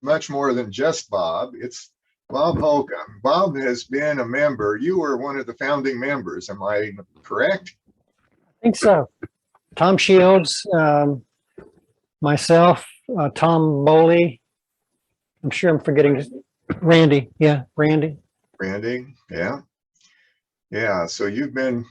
much more than just Bob. It's Bob Holcomb. Bob has been a member. You were one of the founding members. Am I correct? I think so. Tom Shields, myself, Tom Bowley. I'm sure I'm forgetting Randy. Yeah, Randy. Randy, yeah. Yeah, so you've been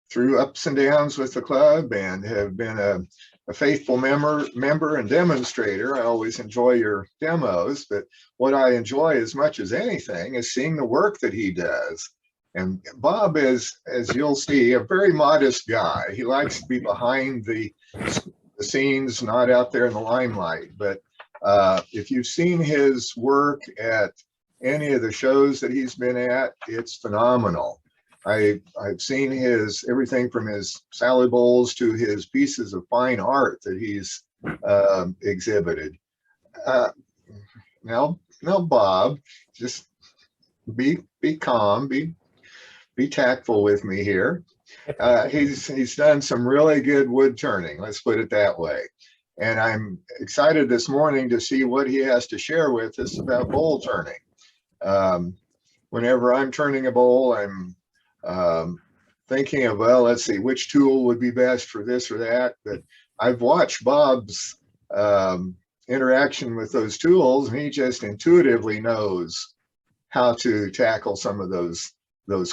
through ups and downs with the club and have been a faithful member and demonstrator. I always enjoy your demos, but what I enjoy as much as anything is seeing the work that he does. And Bob is, as you'll see, a very modest guy. He likes to be behind the scenes, not out there in the limelight. But if you've seen his work at any of the shows that he's been at, it's phenomenal. I've seen his everything from his salad bowls to his pieces of fine art that he's exhibited. Now, Bob, just be calm, be tactful with me here. He's done some really good wood turning. Let's put it that way. And I'm excited this morning to see what he has to share with us about bowl turning. Whenever I'm turning a bowl, I'm thinking of, well, let's see, which tool would be best for this or that. But I've watched Bob's interaction with those tools, and he just intuitively knows how to tackle some of those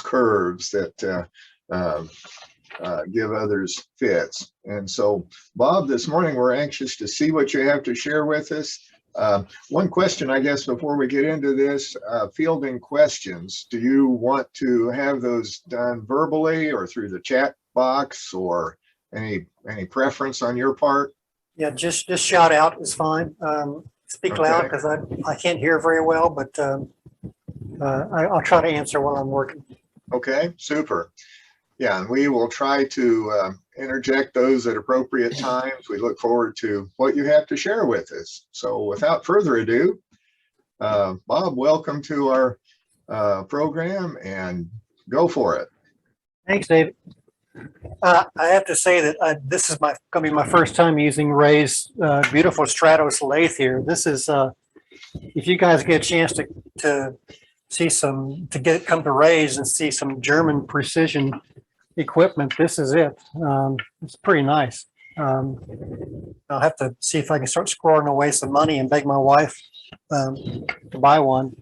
curves that give others fits. And so, Bob, this morning we're anxious to see what you have to share with us. One question, I guess, before we get into this, fielding questions, do you want to have those done verbally or through the chat box, or any preference on your part? Yeah, just shout out is fine. Speak Okay. loud because I can't hear very well, but I'll try to answer while I'm working. Okay, super. Yeah, and we will try to interject those at appropriate times. We look forward to what you have to share with us. So without further ado, Bob, welcome to our program, and go for it. Thanks, David. I have to say that this is going to be my first time using Ray's beautiful Stratos lathe here. This is, if you guys get a chance to see come to Ray's and see some German precision equipment, this is it. It's pretty nice. I'll have to see if I can start squirreling away some money and beg my wife to buy one.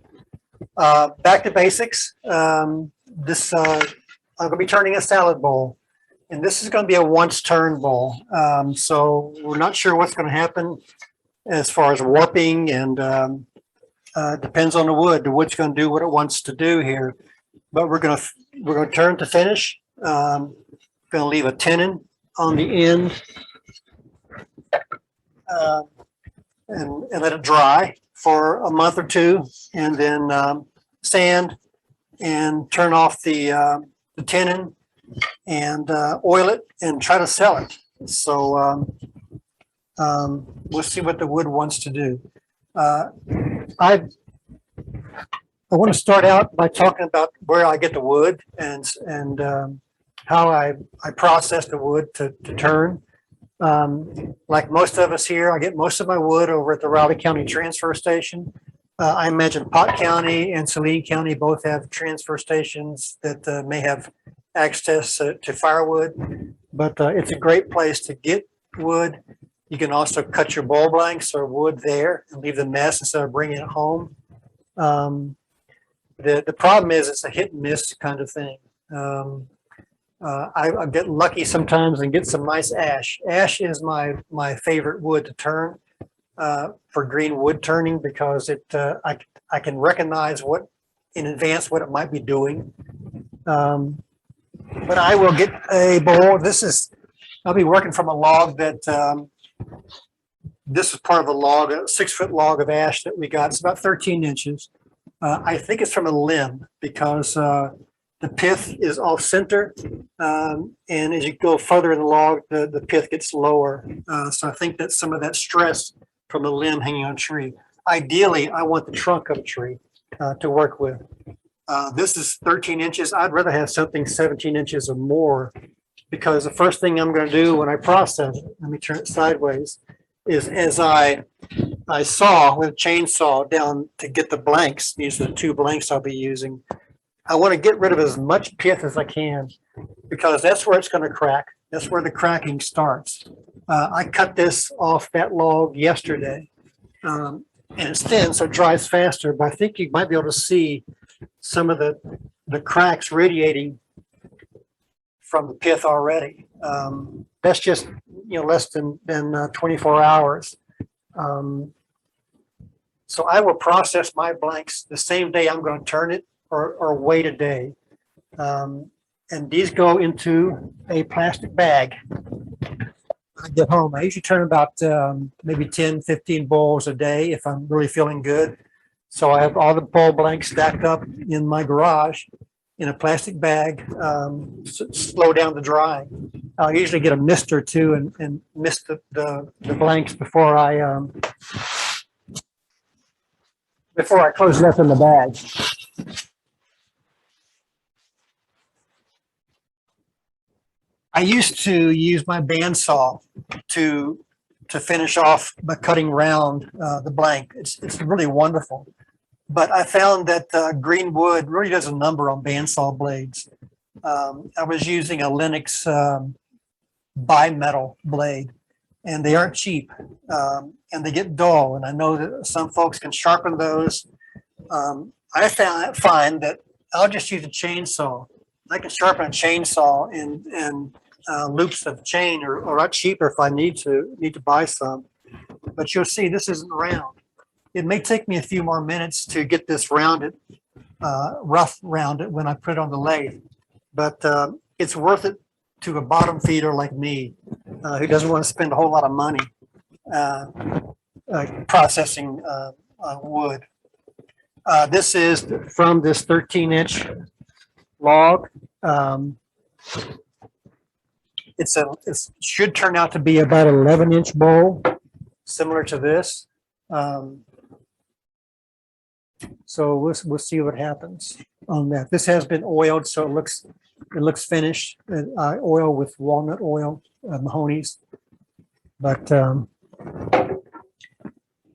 Back to basics. I'm going to be turning a salad bowl, and this is going to be a once turn bowl. So we're not sure what's going to happen as far as warping, and depends on the wood. The wood's going to do what it wants to do here, but we're going to turn to finish. Going to leave a tenon on the end and let it dry for a month or two, and then sand and turn off the tenon and oil it and try to sell it. So we'll see what the wood wants to do. I want to start out by talking about where I get the wood and how I process the wood to turn. Like most of us here, I get most of my wood over at the Raleigh County Transfer Station. I imagine Pot County and Saline County both have transfer stations that may have access to firewood, but it's a great place to get wood. You can also cut your bowl blanks or wood there and leave the mess instead of bringing it home. The problem is it's a hit and miss kind of thing. I get lucky sometimes and get some nice ash. Ash is my favorite wood to turn for green wood turning, because I can recognize in advance what it might be doing. But I will get a bowl. I'll be working from a log that this is part of a log, a 6-foot log of ash that we got. It's about 13 inches. I think it's from a limb, because the pith is off center, and as you go further in the log, the pith gets lower. So I think that's some of that stress from a limb hanging on a tree. Ideally, I want the trunk of a tree to work with. This is 13 inches. I'd rather have something 17 inches or more, because the first thing I'm going to do when I process it, let me turn it sideways, is as I I saw with a chainsaw down to get the blanks. These are the 2 blanks I'll be using. I want to get rid of as much pith as I can because that's where it's going to crack. That's where the cracking starts. I cut this off that log yesterday, and it's thin, so it dries faster. But I think you might be able to see some of the cracks radiating from the pith already. That's just less than 24 hours. So I will process my blanks the same day I'm going to turn it, or wait a day. And these go into a plastic bag. I get home. I usually turn about maybe 10, 15 bowls a day if I'm really feeling good. So I have all the bowl blanks stacked up in my garage in a plastic bag, slow down the dry. I'll usually get a mist or two and mist the blanks before I close it up in the bag. I used to use my bandsaw to finish off by cutting round the blank. It's really wonderful. But I found that green wood really does a number on bandsaw blades. I was using a Linux bimetal blade, and they aren't cheap, and they get dull. And I know that some folks can sharpen those. I find that I'll just use a chainsaw. I can sharpen a chainsaw and loops of chain or not cheaper if I need to buy some. But you'll see this isn't round. It may take me a few more minutes to get this rounded, rough rounded when I put it on the lathe. But it's worth it to a bottom feeder like me, who doesn't want to spend a whole lot of money processing wood. This is from this 13-inch log. It should turn out to be about an 11-inch bowl, similar to this. So we'll see what happens on that. This has been oiled, so it looks finished. I oil with walnut oil, Mahoney's. But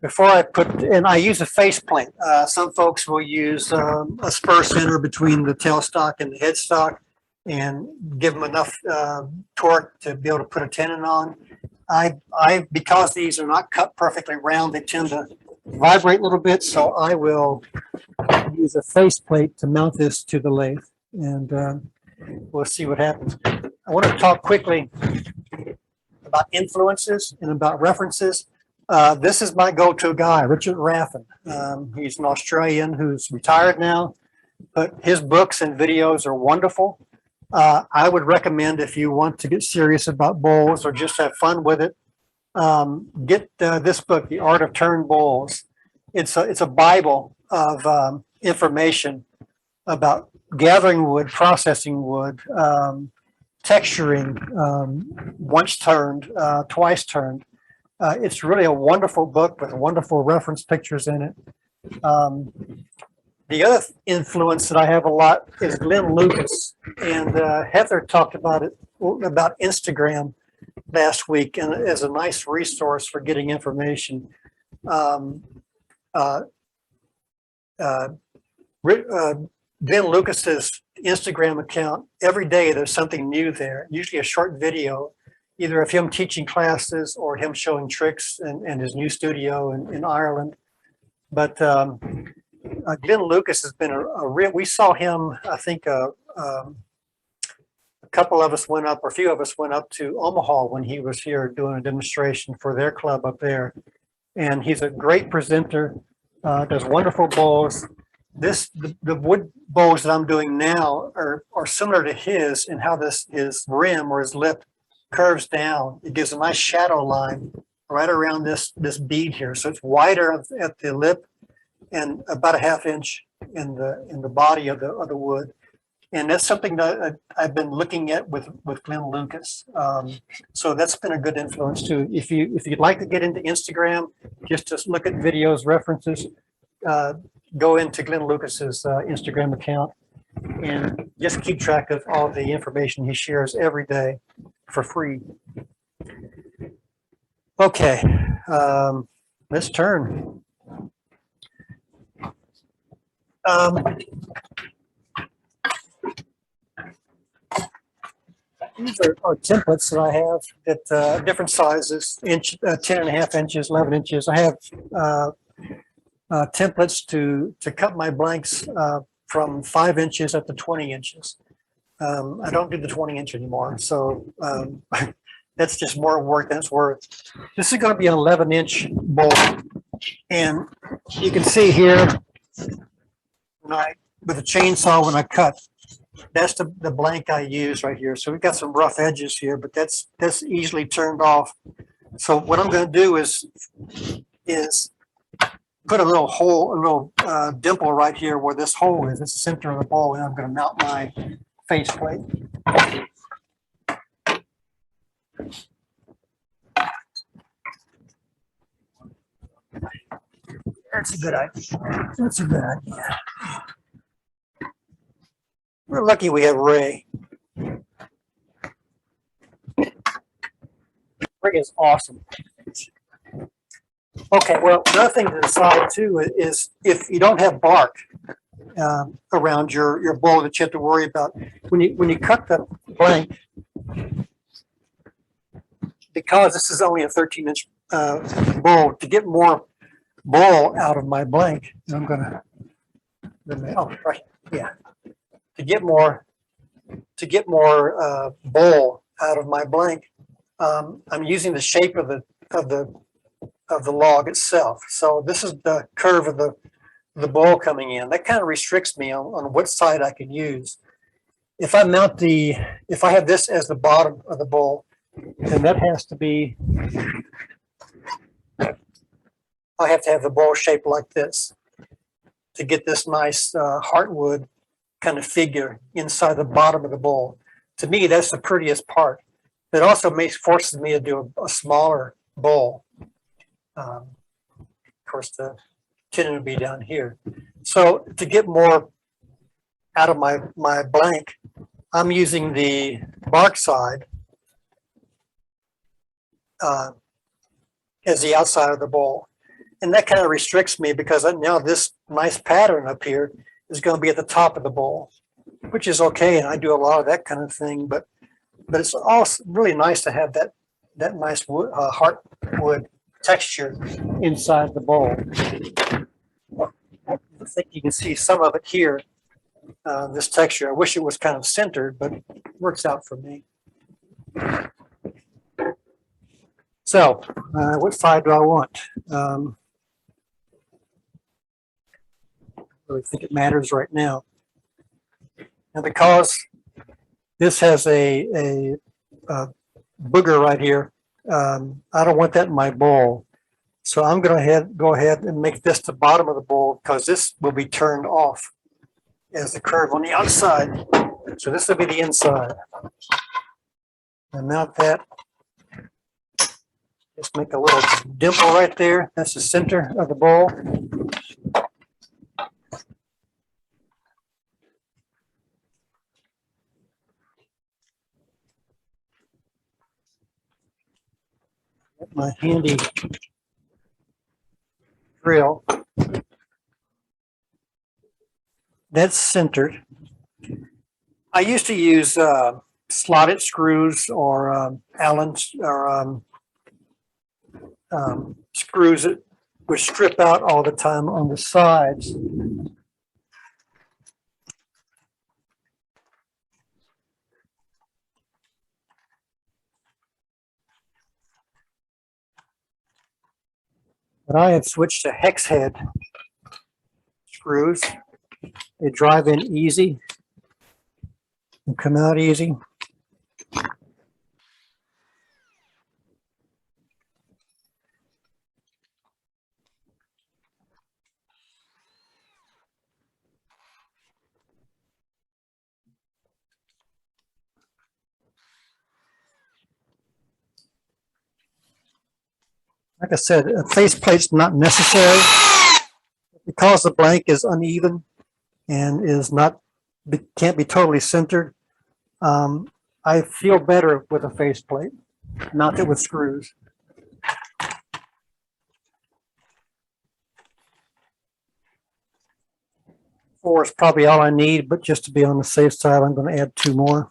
before I and I use a face plate. Some folks will use a spur center between the tailstock and the headstock and give them enough torque to be able to put a tenon on. Because these are not cut perfectly round, they tend to vibrate a little bit, so I will use a face plate to mount this to the lathe, and we'll see what happens. I want to talk quickly about influences and about references. This is my go-to guy, Richard Raffin. He's an Australian who's retired now, but his books and videos are wonderful. I would recommend, if you want to get serious about bowls or just have fun with it, get this book, The Art of Turn Bowls. It's a Bible of information about gathering wood, processing wood, texturing, once turned, twice turned. It's really a wonderful book with wonderful reference pictures in it. The other influence that I have a lot is Glenn Lucas, and Heather talked about Instagram last week, and as a nice resource for getting information. Glenn Lucas's Instagram account, every day there's something new there, usually a short video, either of him teaching classes or him showing tricks in his new studio in Ireland. But Glenn Lucas has been a real, we saw him, I think a couple of us went up, or a few of us went up to Omaha when he was here doing a demonstration for their club up there. And he's a great presenter, does wonderful bowls. The wood bowls that I'm doing now are similar to his in how his rim or his lip curves down. It gives a nice shadow line right around this bead here. So it's wider at the lip and about a ½ inch in the body of the wood. And that's something that I've been looking at with Glenn Lucas. So that's been a good influence too. If you'd like to get into Instagram, just to look at videos, references, go into Glenn Lucas's Instagram account and just keep track of all the information he shares every day for free. Okay. let's turn. These are templates that I have that different sizes, 10.5 inches, 11 inches. I have templates to cut my blanks from 5 inches up to 20 inches. I don't do the 20-inch anymore, so that's just more work than it's worth. This is going to be an 11-inch bolt, and you can see here with a chainsaw when I cut. That's the blank I use right here. So we've got some rough edges here, but that's easily turned off. So what I'm going to do is put a little hole, a little dimple right here where this hole is. It's the center of the bowl, and I'm going to mount my faceplate. That's a good idea. That's a good idea. We're lucky we have Ray. Ray is awesome. Okay, well, another thing to decide too is if you don't have bark around your bowl that you have to worry about when you cut the blank, because this is only a 13-inch bowl, to get more bowl out of my blank, and I'm gonna right, yeah. To get more bowl out of my blank, I'm using the shape of the log itself. So this is the curve of the bowl coming in. That kind of restricts me on what side I can use. If I have this as the bottom of the bowl, then that has to be, I have to have the bowl shaped like this to get this nice heartwood kind of figure inside the bottom of the bowl. To me, that's the prettiest part. It also forces me to do a smaller bowl. Of course, the Tenon would be down here. So to get more out of my blank, I'm using the bark side as the outside of the bowl. And that kind of restricts me because now this nice pattern up here is going to be at the top of the bowl, which is okay. And I do a lot of that kind of thing, but it's also really nice to have that nice wood, heartwood texture inside the bowl. I think you can see some of it here, this texture. I wish it was kind of centered, but it works out for me. So what side do I want? I really think it matters right now. And because this has a booger right here, I don't want that in my bowl. So I'm going to go ahead and make this the bottom of the bowl because this will be turned off as the curve on the outside. So this will be the inside. And mount that. Just make a little dimple right there. That's the center of the bowl. Get my handy drill. That's centered. I used to use slotted screws or Allen or screws that would strip out all the time on the sides. But I have switched to hex head screws. They drive in easy and come out easy. Like I said, a faceplate's not necessary because the blank is uneven and can't be totally centered. I feel better with a faceplate, not that with screws. 4 is probably all I need, but just to be on the safe side, I'm going to add 2 more.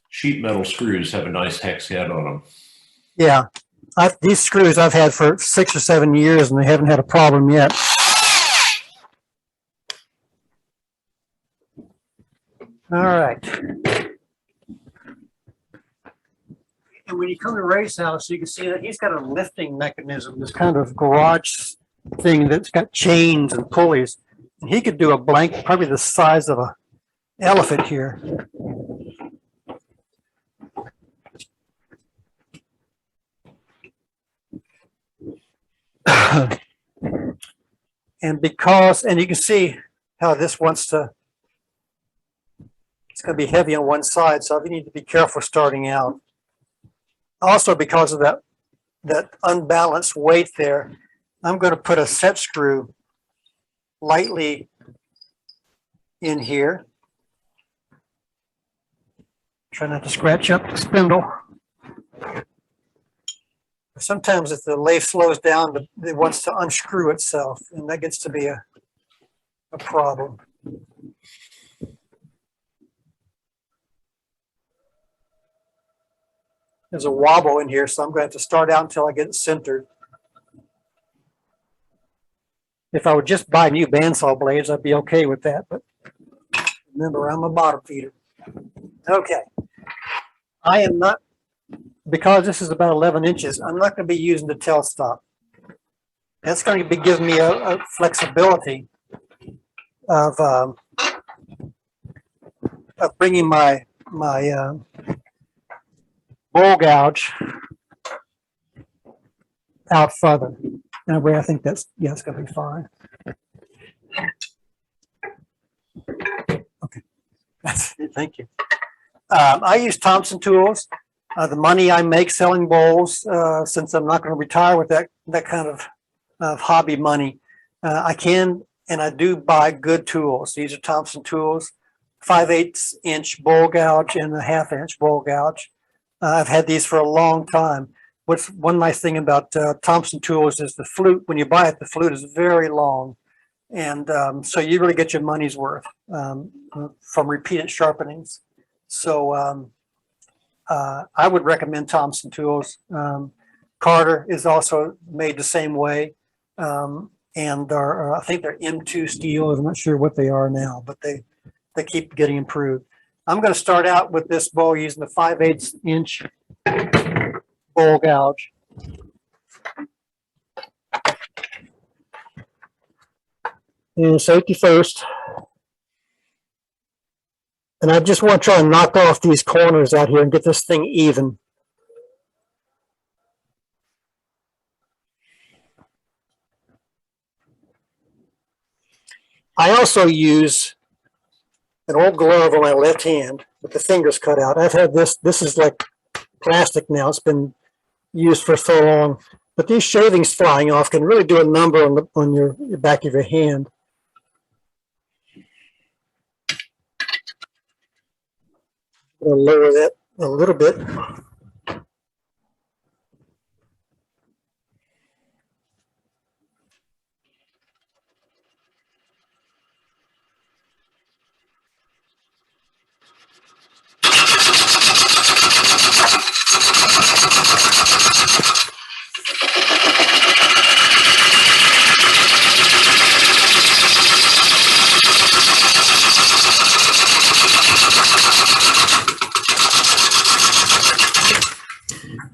Sheet metal screws have a nice hex head on them. Yeah, these screws I've had for 6 or 7 years, and they haven't had a problem yet. All right. And when you come to Ray's house, you can see that he's got a lifting mechanism, this kind of garage thing that's got chains and pulleys. And he could do a blank, probably the size of an elephant here. And you can see how this wants to, it's going to be heavy on one side, so you need to be careful starting out. Also, because of that unbalanced weight there, I'm going to put a set screw lightly in here. Try not to scratch up the spindle. Sometimes if the lathe slows down, it wants to unscrew itself, and that gets to be a problem. There's a wobble in here, so I'm going to have to start out until I get it centered. If I would just buy new bandsaw blades, I'd be okay with that, but remember, I'm a bottom feeder. Okay. I am not, because this is about 11 inches, I'm not going to be using the tail stop. That's going to be giving me a flexibility of bringing my bowl gouge out further. Anyway, I think that's, yeah, it's going to be fine. Okay, that's it. Thank you. I use Thompson tools. The money I make selling bowls, since I'm not going to retire with that kind of hobby money, I can and I do buy good tools. These are Thompson tools, 5/8 inch bowl gouge and a 1/2 inch bowl gouge. I've had these for a long time. What's one nice thing about Thompson tools is the flute. When you buy it, the flute is very long, and so you really get your money's worth from repeated sharpenings. So I would recommend Thompson tools. Carter is also made the same way, and I think they're M2 steel. I'm not sure what they are now, but they keep getting improved. I'm going to start out with this bowl using the 5/8 inch bowl gouge. And safety first. And I just want to try and knock off these corners out here and get this thing even. I also use an old glove on my left hand with the fingers cut out. I've had this is like plastic now. It's been used for so long. But these shavings flying off can really do a number on your back of your hand. I'm going to lower that a little bit.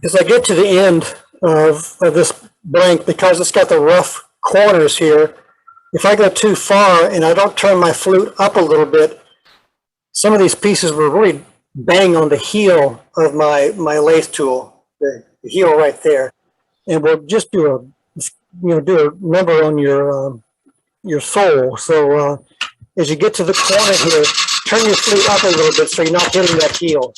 As I get to the end of this blank, because it's got the rough corners here, if I go too far and I don't turn my flute up a little bit, some of these pieces will really bang on the heel of my lathe tool, the heel right there, and we'll just do a number on your sole. So as you get to the corner here, turn your flute up a little bit so you're not hitting that heel.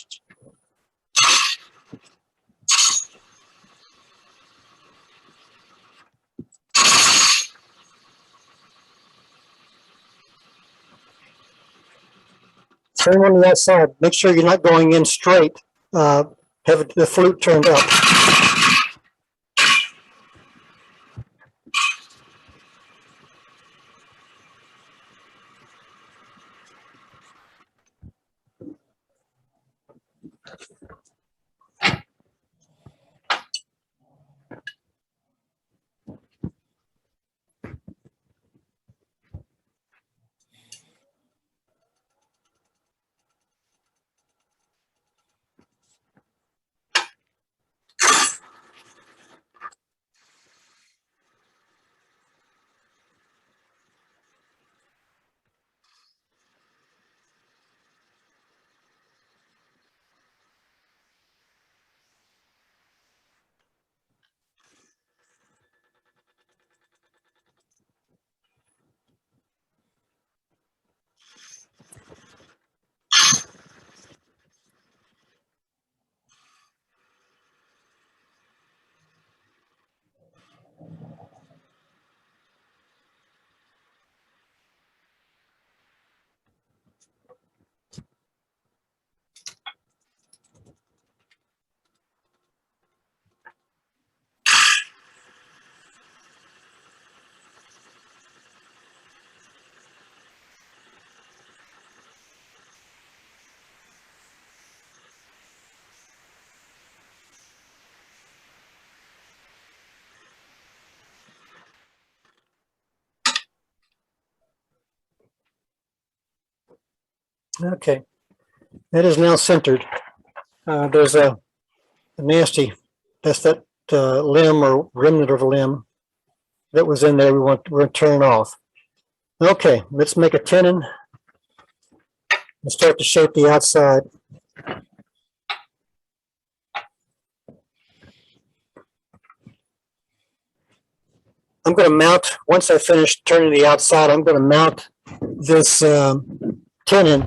Turn on the outside. Make sure you're not going in straight. Have the flute turned up. Okay, that is now centered. There's a nasty, that's that limb or remnant of a limb that was in there. We're going to turn off. Okay, let's make a tenon and start to shape the outside. I'm going to mount, once I finish turning the outside, I'm going to mount this tenon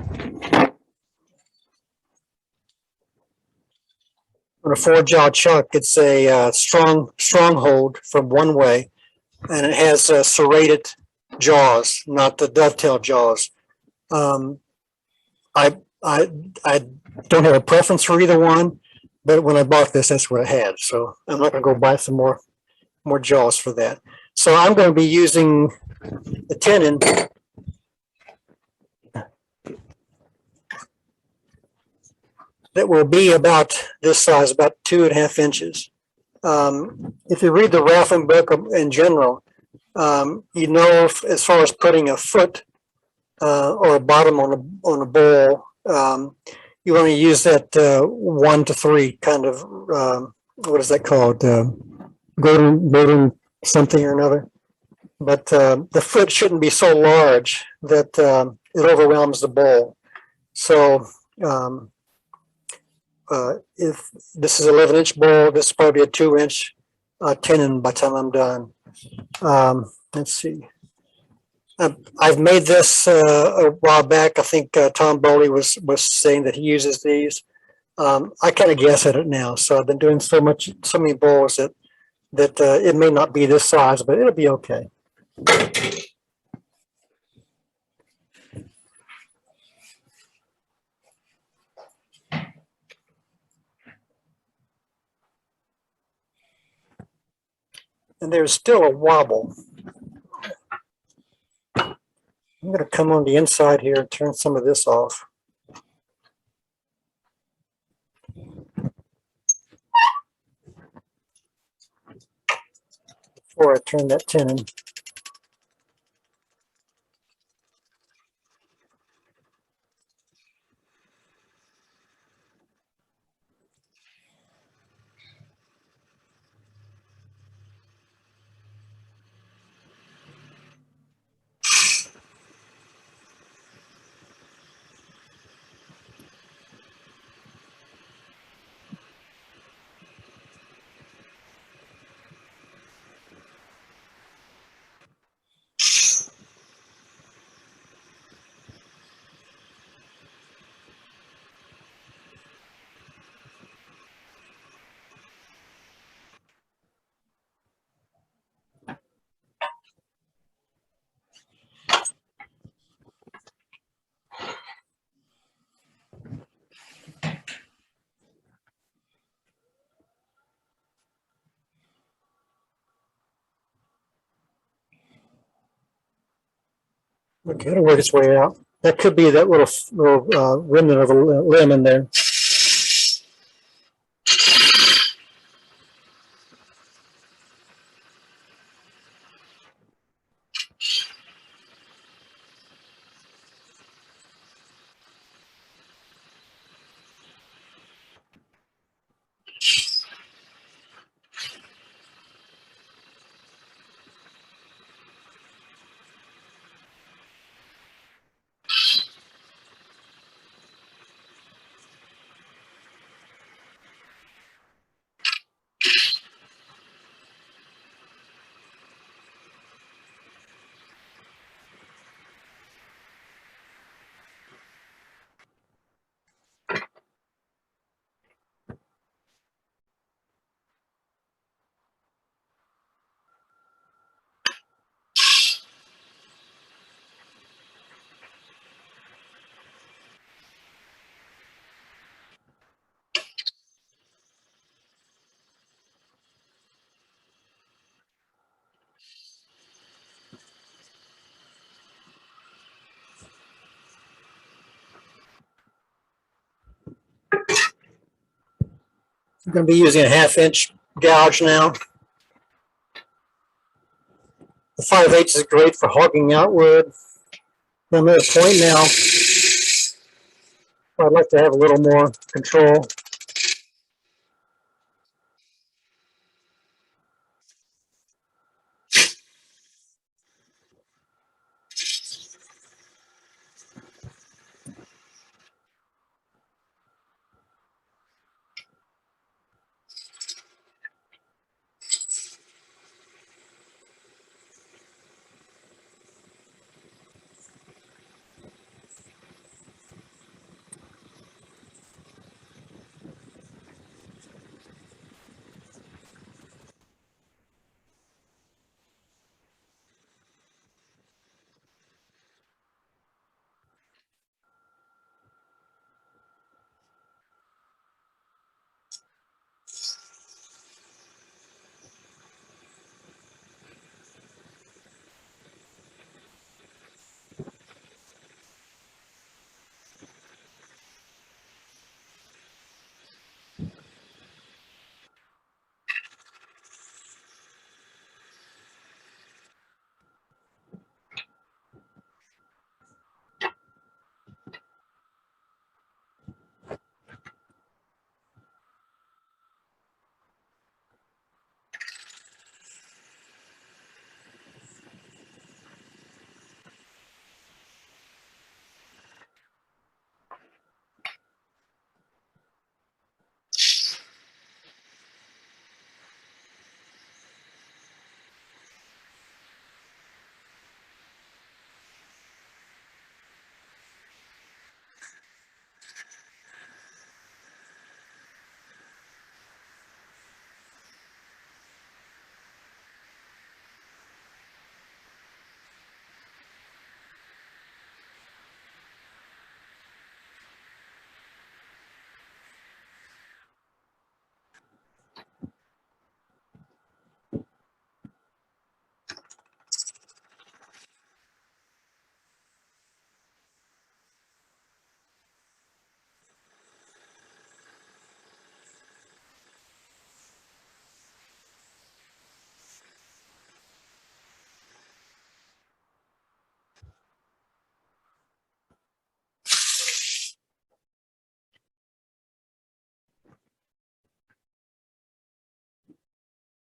on a 4-jaw chuck. It's a stronghold from one way, and it has serrated jaws, not the dovetail jaws. I don't have a preference for either one, but when I bought this, that's what I had. So I'm not going to go buy some more jaws for that. So I'm going to be using the tenon that will be about this size, about 2.5 inches. If you read the Raffin book in general, you know, as far as putting a foot or a bottom on a bowl, you want to use that 1 to 3 kind of what is that called? Golden something or another. But the foot shouldn't be so large that it overwhelms the bowl. So if this is 11-inch bowl, this is probably a 2-inch tenon by the time I'm done. Let's see. I've made this a while back. I think Tom Bowley was saying that he uses these. I kind of guess at it now. So I've been doing so many bowls that it may not be this size, but it'll be okay. And there's still a wobble. I'm going to come on the inside here and turn some of this off. Before I turn that tenon. Okay, it'll work its way out. That could be that little remnant of a limb in there. I'm going to be using a 1/2 inch gouge now. The 5/8 is great for hogging out wood. I'm at a point now where I'd like to have a little more control.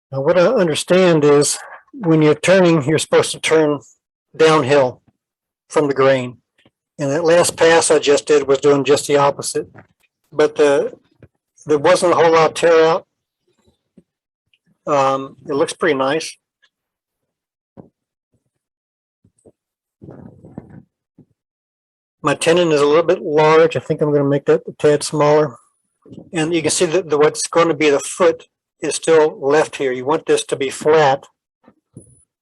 Now, what I understand is when you're turning, you're supposed to turn downhill from the grain. And that last pass I just did was doing just the opposite. But there wasn't a whole lot of tear out. It looks pretty nice. My tenon is a little bit large. I think I'm going to make that a tad smaller. And you can see that what's going to be the foot is still left here. You want this to be flat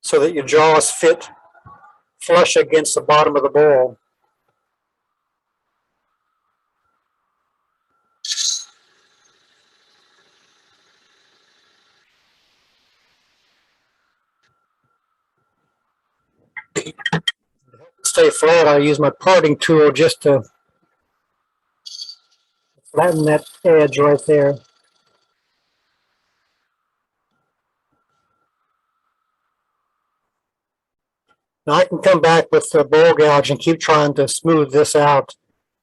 so that your jaws fit flush against the bottom of the bowl. Stay flat, I use my parting tool just to flatten that edge right there. Now I can come back with the bowl gouge and keep trying to smooth this out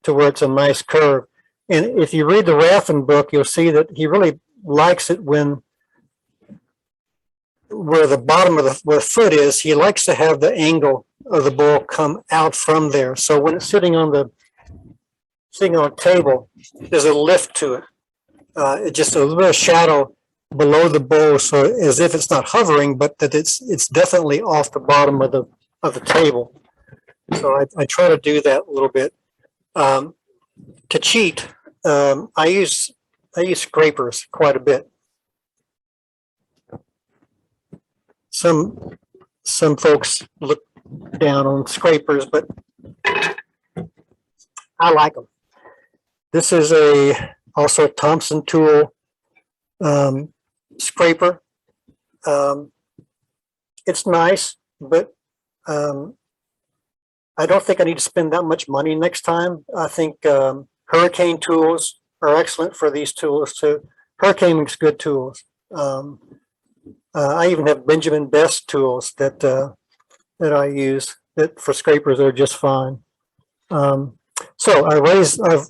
to where it's a nice curve. And if you read the Raffin book, you'll see that he really likes it when where the bottom of where the foot is, he likes to have the angle of the bowl come out from there. So when it's sitting on a table, there's a lift to it. It's just a little bit of shadow below the bowl, so as if it's not hovering, but that it's definitely off the bottom of the table. So I try to do that a little bit. To cheat, I use scrapers quite a bit. Some folks look down on scrapers, but I like them. This is also a Thompson tool scraper. It's nice, but I don't think I need to spend that much money next time. I think Hurricane tools are excellent for these tools too. Hurricane makes good tools. I even have Benjamin Best tools that I use that for scrapers are just fine. So I've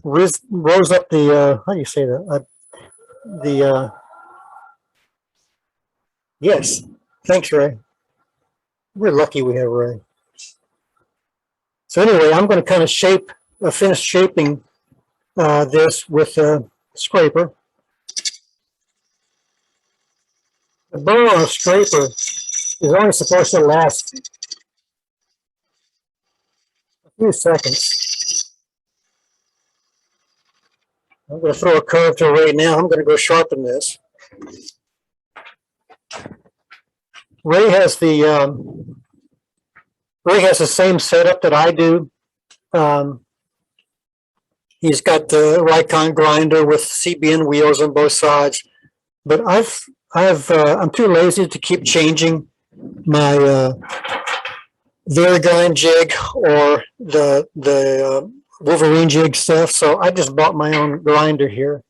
rose up the how do you say that? Yes, thanks, Ray. We're lucky we have Ray. So anyway, I'm going to kind of finish shaping this with a scraper. The burr on a scraper is only supposed to last a few seconds. I'm going to throw a curve to Ray now. I'm going to go sharpen this. Ray has the same setup that I do. He's got the Rikon grinder with CBN wheels on both sides, but I'm too lazy to keep changing my Varigine jig or the Wolverine jig stuff. So I just bought my own grinder here.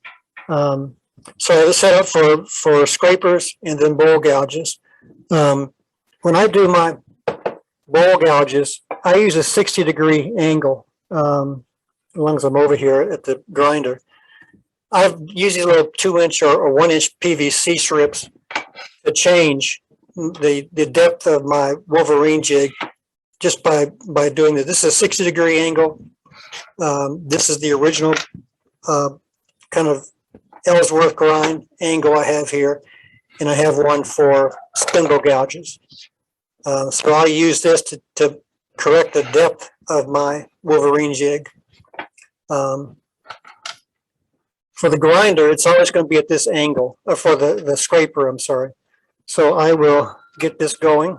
So I have it set up for scrapers and then bowl gouges. When I do my bowl gouges, I use a 60-degree angle. As long as I'm over here at the grinder. I've used these little 2-inch or 1-inch PVC strips to change the depth of my Wolverine jig just by doing this. This is a 60-degree angle. This is the original kind of Ellsworth grind angle I have here, and I have one for spindle gouges. So I'll use this to correct the depth of my Wolverine jig. For the grinder, it's always going to be at this angle, or for the scraper, I'm sorry. So I will get this going.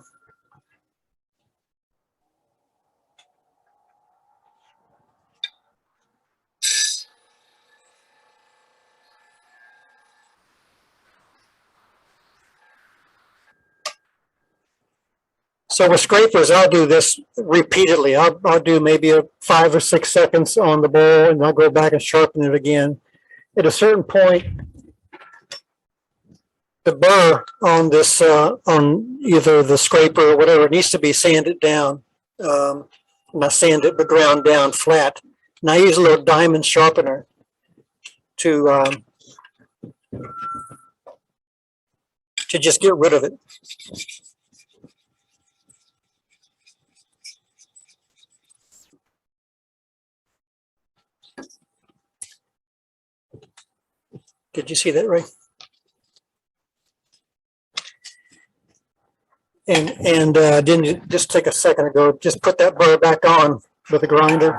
So with scrapers, I'll do this repeatedly. I'll do maybe 5 or 6 seconds on the bowl, and I'll go back and sharpen it again. At a certain point, the burr on this, on either the scraper or whatever, needs to be sanded down. Not sanded, but ground down flat. And I use a little diamond sharpener to just get rid of it. Did you see that, Ray? And didn't you just take a second ago, just put that burr back on with the grinder.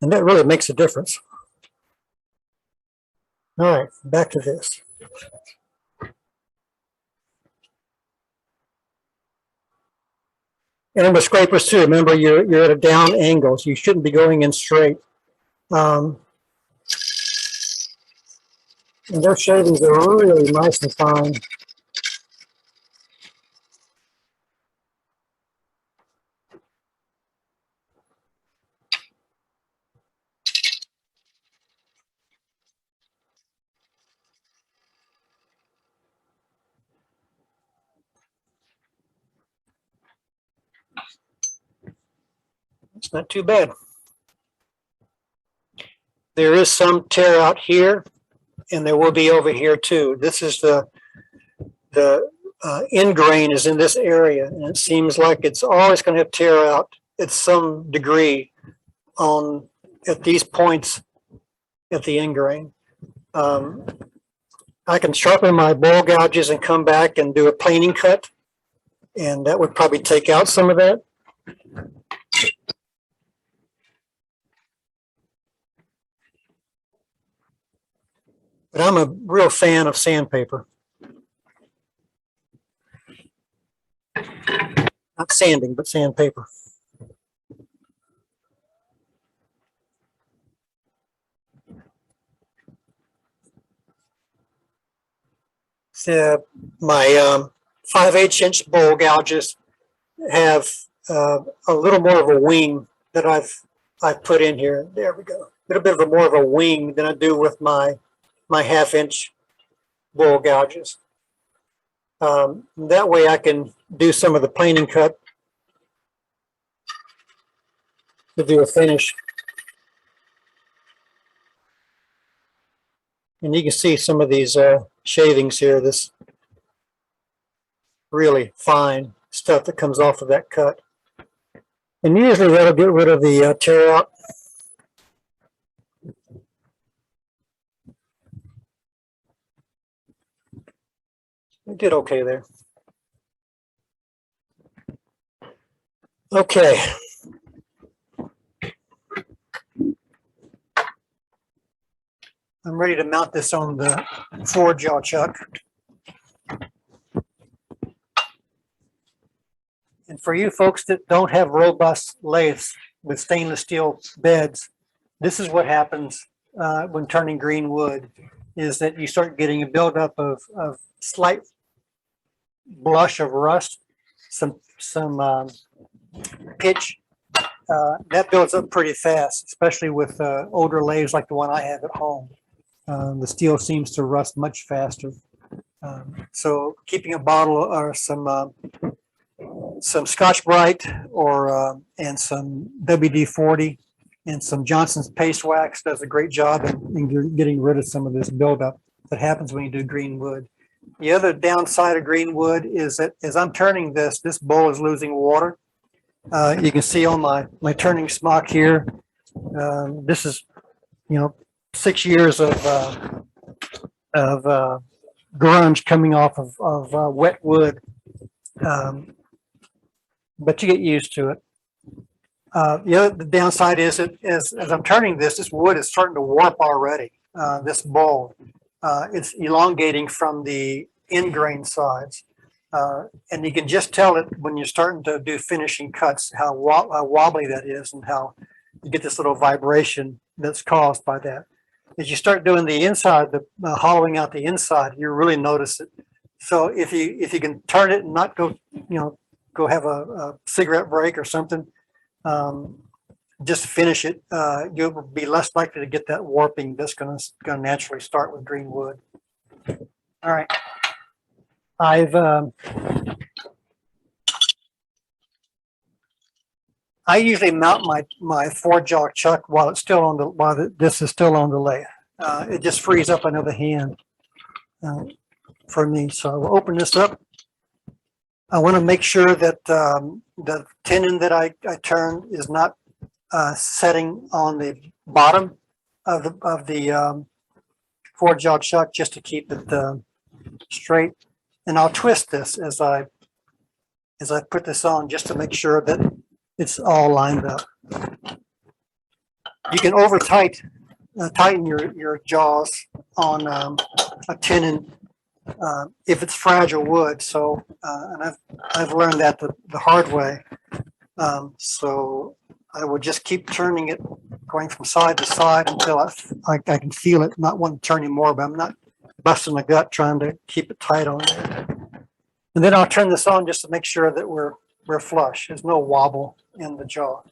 And that really makes a difference. All right, back to this. And with scrapers too, remember you're at a down angle, so you shouldn't be going in straight. And their shavings are really nice and fine. It's not too bad. There is some tear out here, and there will be over here too. This is the end grain is in this area, and it seems like it's always going to have tear out at some degree at these points at the end grain. I can sharpen my bowl gouges and come back and do a planing cut, and that would probably take out some of that. But I'm a real fan of sandpaper. Not sanding, but sandpaper. So my 5/8 inch bowl gouges have a little more of a wing that I've put in here. There we go. A little bit of a more of a wing than I do with my 1/2-inch bowl gouges. That way I can do some of the planing cut to do a finish. And you can see some of these shavings here, this really fine stuff that comes off of that cut. And usually that'll get rid of the tear out. We did okay there. Okay. I'm ready to mount this on the forward jaw chuck. And for you folks that don't have robust lathes with stainless steel beds, this is what happens when turning green wood, is that you start getting a buildup of slight blush of rust, some pitch. That builds up pretty fast, especially with older lathes like the one I have at home. The steel seems to rust much faster. So keeping a bottle or some Scotch-Brite or and some WD-40 and some Johnson's paste wax does a great job in getting rid of some of this buildup that happens when you do green wood. The other downside of green wood is that as I'm turning this bowl is losing water. You can see on my turning smock here, this is, 6 years of grunge coming off of wet wood. But you get used to it. The downside is that as I'm turning this wood is starting to warp already. This bowl, it's elongating from the end grain sides. And you can just tell it when you're starting to do finishing cuts, how wobbly that is and how you get this little vibration that's caused by that. As you start doing the inside, hollowing out the inside, you really notice it. So if you can turn it and not go, go have a cigarette break or something, just finish it. You'll be less likely to get that warping that's going to naturally start with green wood. All right. I usually mount my forward jaw chuck while this is still on the lathe. It just frees up another hand for me. So I will open this up. I want to make sure that the tenon that I turn is not setting on the bottom of the forward jaw chuck, just to keep it straight. And I'll twist this as I put this on, just to make sure that it's all lined up. You can tighten your jaws on a tenon if it's fragile wood. So, and I've learned that the hard way. So I would just keep turning it, going from side to side until I can feel it. Not want to turn anymore, but I'm not busting the gut trying to keep it tight on there. And then I'll turn this on just to make sure that we're flush. There's no wobble in the jaw.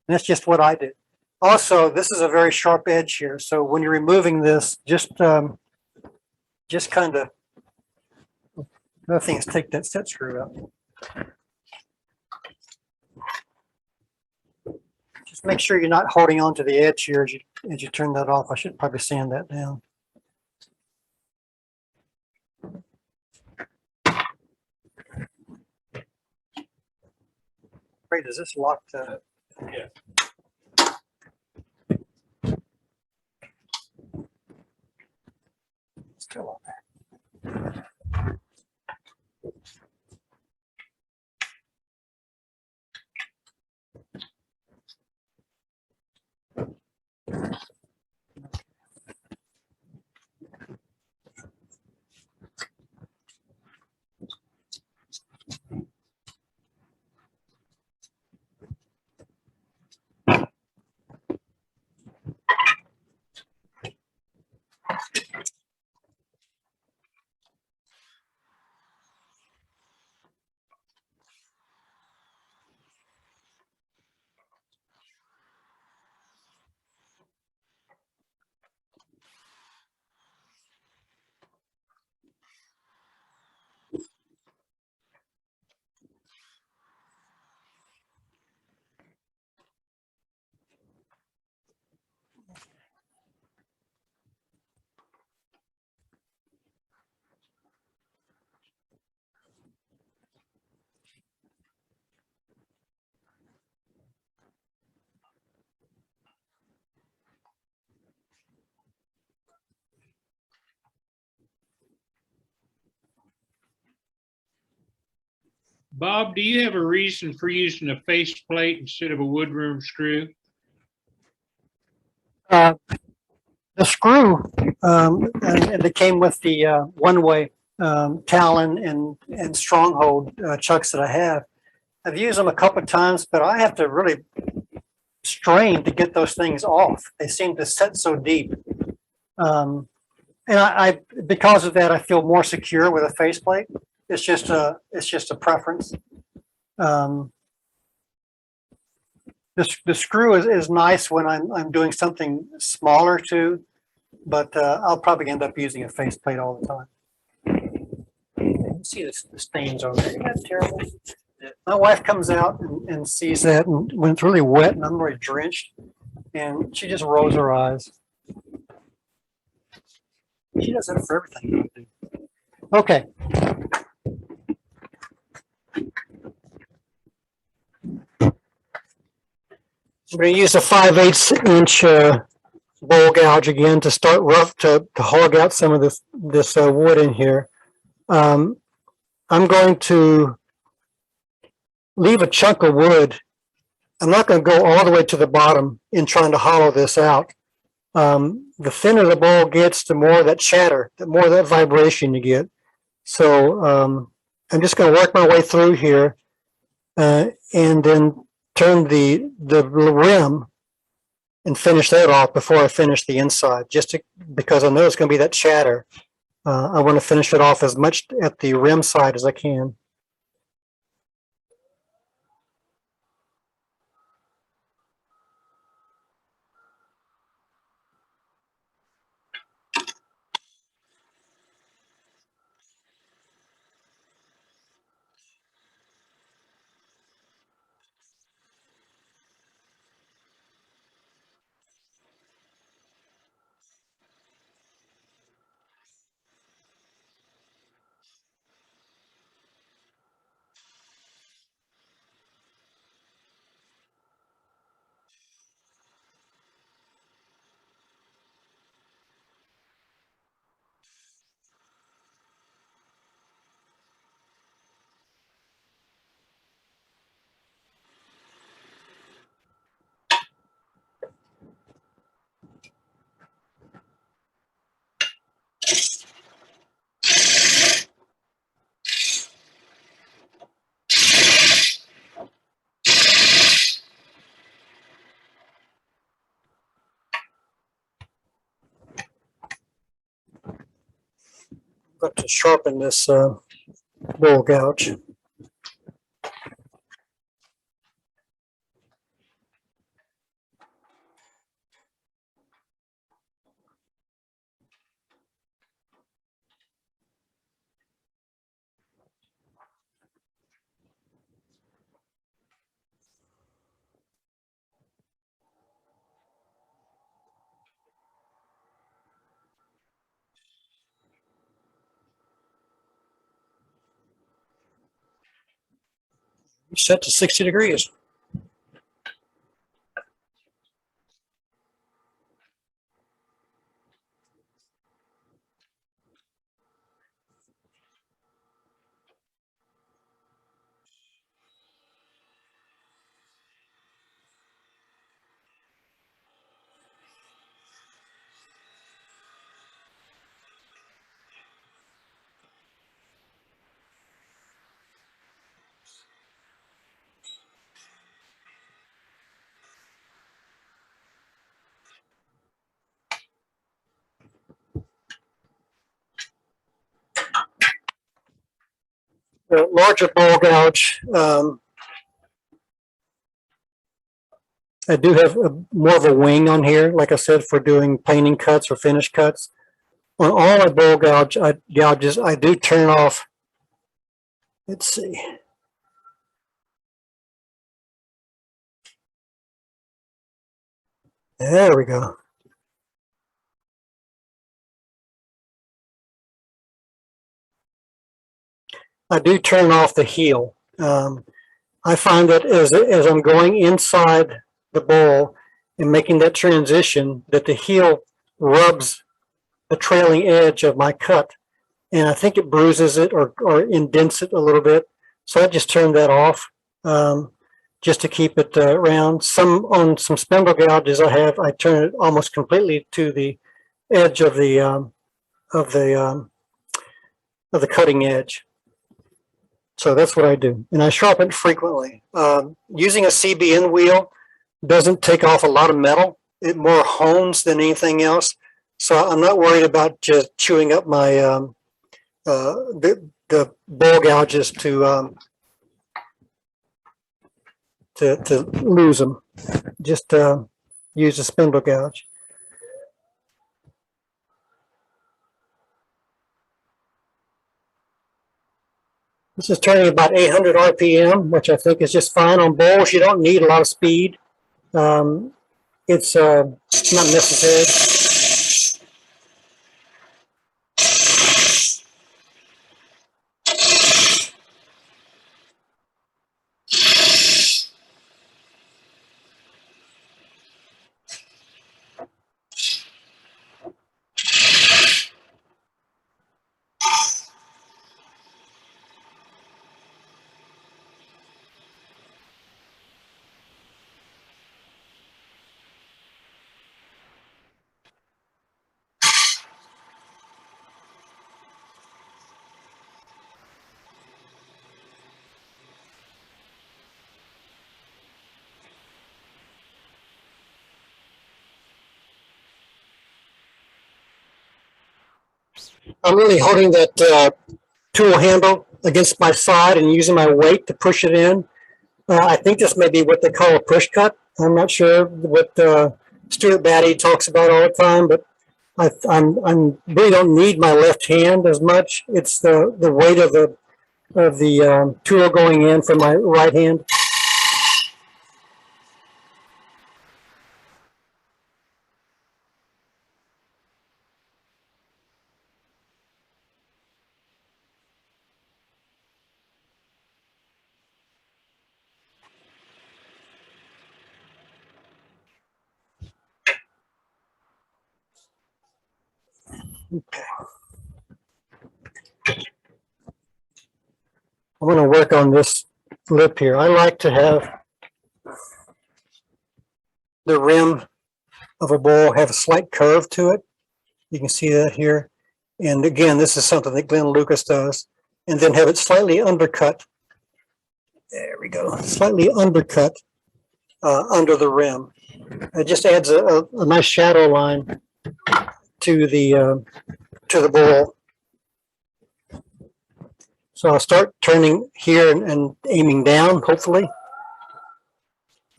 That's just what I did. Also, this is a very sharp edge here. So when you're removing this, just kind of, another thing is take that set screw out. Just make sure you're not holding on to the edge here as you turn that off. I should probably sand that down. Great, does this lock the? Yeah. Still on there. Bob, do you have a reason for using a faceplate instead of a woodroom screw? The screw, and it came with the one-way Talon and Stronghold chucks that I have. I've used them a couple of times, but I have to really strain to get those things off. They seem to set so deep. And I because of that, I feel more secure with a faceplate. It's just a preference. The screw is nice when I'm doing something smaller too, but I'll probably end up using a faceplate all the time. You see the stains on there. Isn't that terrible? My wife comes out and sees that, and when it's really wet and I'm already drenched, and she just rolls her eyes. She does that for everything. Okay. I'm going to use a 5/8 inch bowl gouge again to start rough to hog out some of this wood in here. I'm going to leave a chunk of wood. I'm not going to go all the way to the bottom in trying to hollow this out. The thinner the bowl gets, the more that chatter, the more that vibration you get. So I'm just going to work my way through here and then turn the rim and finish that off before I finish the inside, because I know it's going to be that chatter. I want to finish it off as much at the rim side as I can. Got to sharpen this bowl gouge. Set to 60 degrees. The larger bowl gouge, I do have more of a wing on here, like I said, for doing painting cuts or finish cuts. On all my bowl gouges, I do turn off. Let's see. There we go. I do turn off the heel. I find that as I'm going inside the bowl and making that transition, that the heel rubs the trailing edge of my cut, and I think it bruises it or indents it a little bit. So I just turned that off just to keep it round. On some spindle gouges I turn it almost completely to the edge of the cutting edge. So that's what I do, and I sharpen it frequently. Using a CBN wheel doesn't take off a lot of metal. It more hones than anything else. So I'm not worried about just chewing up my the ball gouges to lose them. Just use a spindle gouge. This is turning about 800 RPM, which I think is just fine on bowls. You don't need a lot of speed. It's not necessary. I'm really holding that tool handle against my side and using my weight to push it in. I think this may be what they call a push cut. I'm not sure what Stuart Batty talks about all the time, but I'm really don't need my left hand as much. It's the weight of the tool going in from my right hand. Okay. I'm going to work on this lip here. I like to have the rim of a bowl have a slight curve to it. You can see that here. And again, this is something that Glenn Lucas does. And then have it slightly undercut. There we go. Slightly undercut under the rim. It just adds a nice shadow line to the bowl. So I'll start turning here and aiming down, hopefully.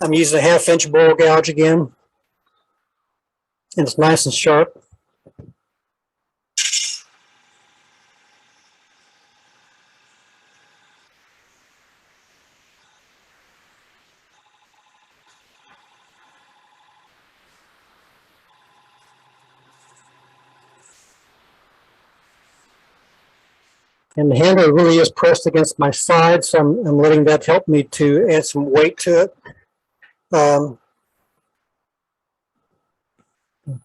I'm using a 1/2-inch bowl gouge again. And it's nice and sharp. And the handle really is pressed against my side, so I'm letting that help me to add some weight to it.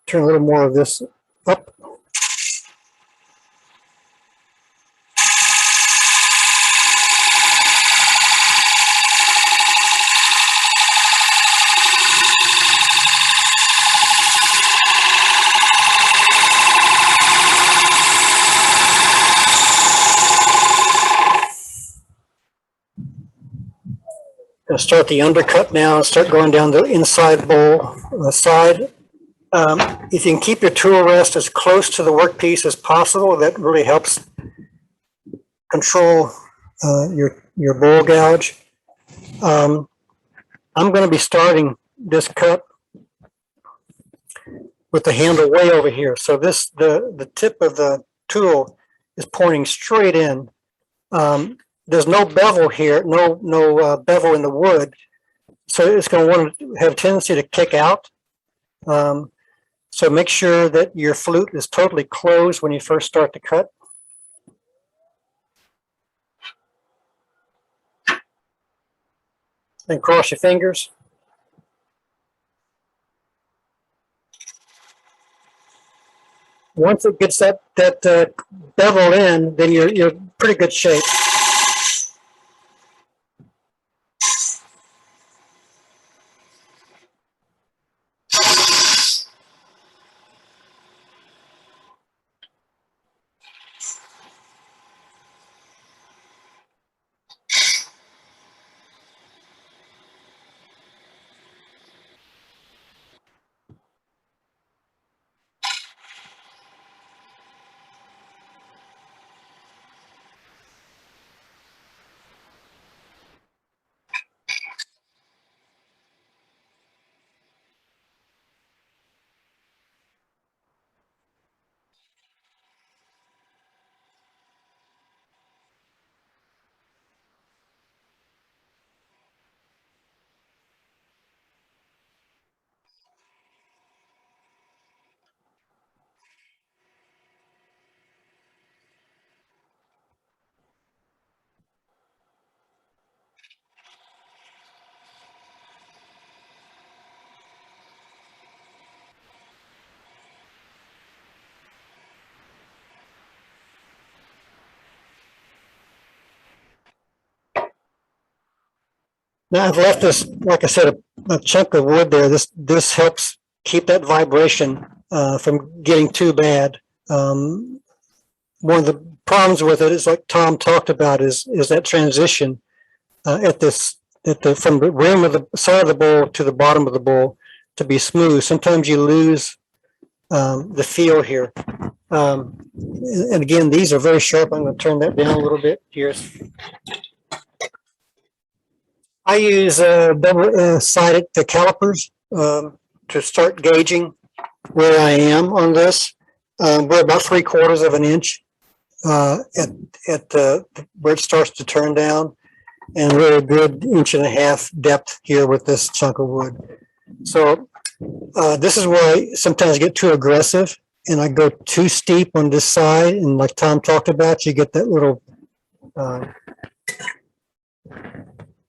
Turn a little more of this up. Going to start the undercut now and start going down the inside bowl side. If you can keep your tool rest as close to the workpiece as possible, that really helps control your bowl gouge. I'm going to be starting this cut with the handle way over here. So the tip of the tool is pointing straight in. There's no bevel here, no bevel in the wood, so it's going to want to have a tendency to kick out. So make sure that your flute is totally closed when you first start to cut. Then cross your fingers. Once it gets that bevel in, then you're pretty good shape. Now I've left this, like I said, a chunk of wood there. This helps keep that vibration from getting too bad. One of the problems with it is, like Tom talked about, is that transition at the from the rim of the side of the bowl to the bottom of the bowl to be smooth. Sometimes you lose the feel here. And again, these are very sharp. I'm going to turn that down a little bit here. I use double-sided calipers to start gauging where I am on this. We're about 3/4 of an inch at where it starts to turn down, and we're a good 1.5 inch depth here with this chunk of wood. So this is where I sometimes get too aggressive and I go too steep on this side. And like Tom talked about, you get that little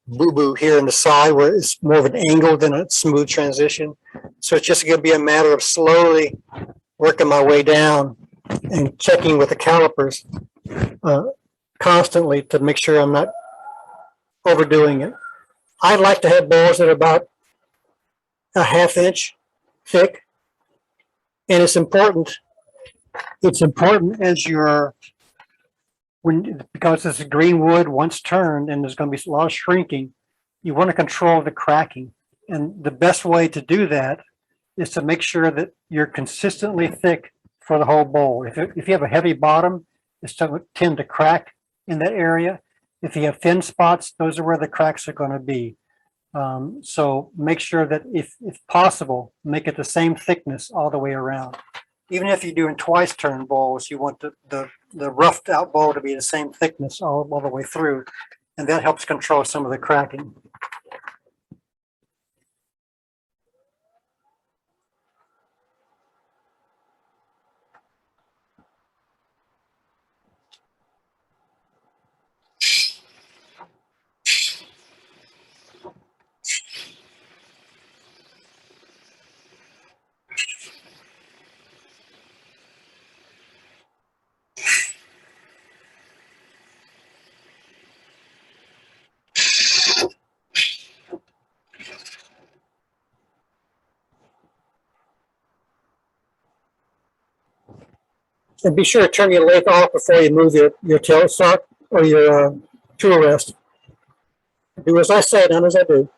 boo-boo here in the side where it's more of an angle than a smooth transition. So it's just going to be a matter of slowly working my way down and checking with the calipers constantly to make sure I'm not overdoing it. I like to have bowls that are about 1/2 inch thick. And it's important as because this is green wood, once turned, and there's going to be a lot of shrinking, you want to control the cracking. And the best way to do that is to make sure that you're consistently thick for the whole bowl. If you have a heavy bottom, it's going to tend to crack in that area. If you have thin spots, those are where the cracks are going to be. So make sure that if possible, make it the same thickness all the way around. Even if you're doing twice turn bowls, you want the roughed out bowl to be the same thickness all the way through. And that helps control some of the cracking. And be sure to turn your lathe off before you move your tailstock or your tool rest. Do as I say, not as I do.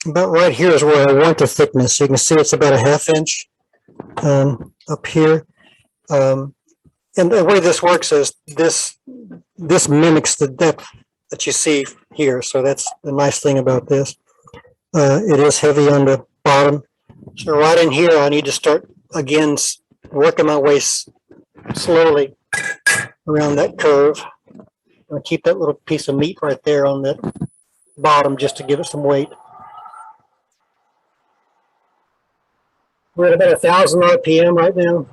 About right here is where I want the thickness. You can see it's about 1/2 inch up here. And the way this works is this mimics the depth that you see here. So that's the nice thing about this. It is heavy on the bottom. So right in here, I need to start again working my way slowly around that curve. I'll keep that little piece of meat right there on that bottom just to give it some weight. We're at about 1,000 RPM right now.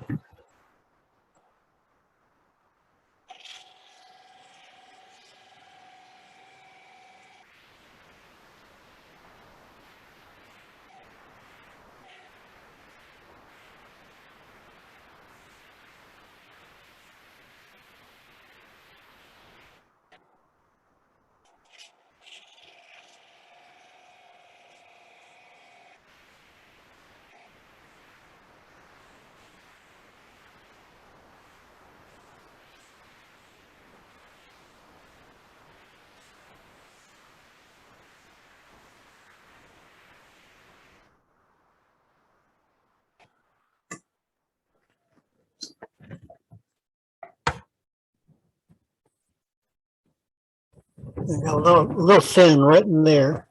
got a little thin right in there.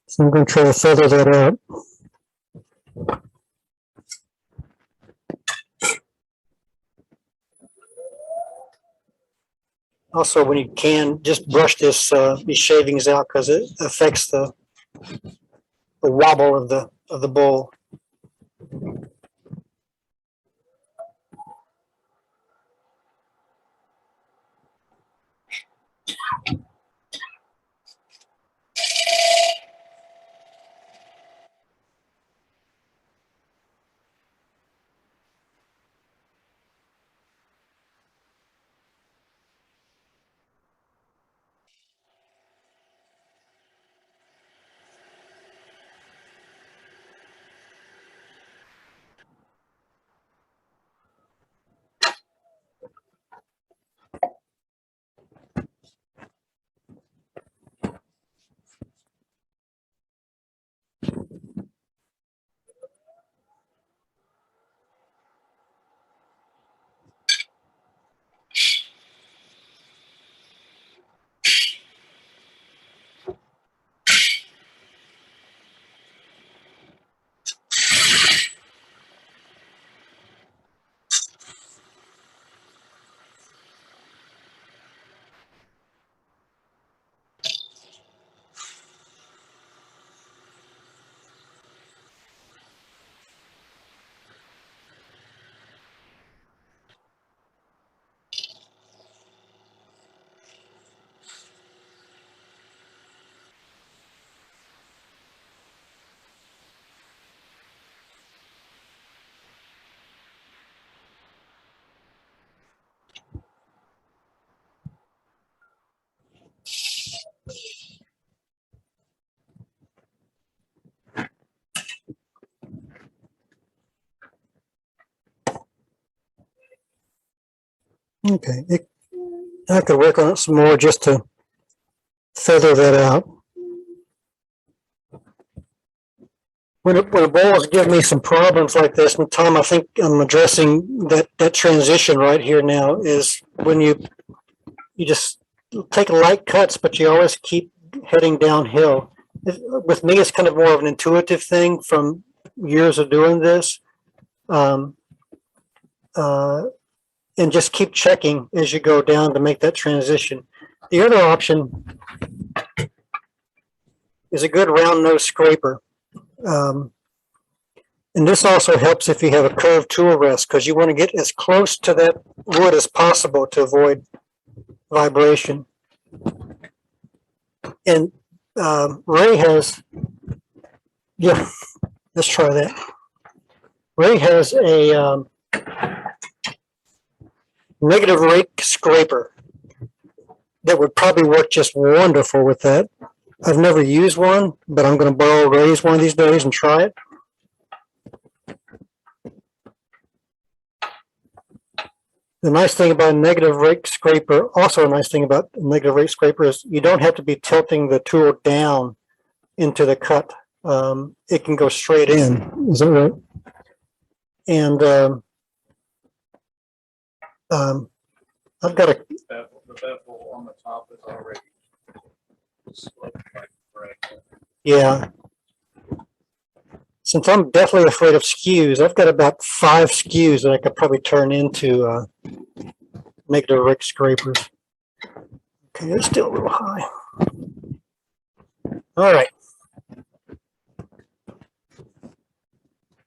So I'm going to try to feather that out. Also, when you can, just brush these shavings out because it affects the wobble of the bowl. Okay, I could work on it some more just to feather that out. When a bowl is giving me some problems like this, and Tom, I think I'm addressing that transition right here now, is when you just take light cuts, but you always keep heading downhill. With me, it's kind of more of an intuitive thing from years of doing this. And just keep checking as you go down to make that transition. The other option is a good round nose scraper. And this also helps if you have a curved tool rest, because you want to get as close to that wood as possible to avoid vibration. And Ray has, yeah, let's try that. Ray has a negative rake scraper that would probably work just wonderful with that. I've never used one, but I'm going to borrow Ray's one of these days and try it. The nice thing about a negative rake scraper, also a nice thing about a negative rake scraper, is you don't have to be tilting the tool down into the cut. It can go straight in. Is that right? And I've got a The bevel on the top is already sloped like right. yeah. Since I'm definitely afraid of skews, I've got about 5 skews that I could probably turn into negative rake scrapers. Okay, it's still a little high. All right.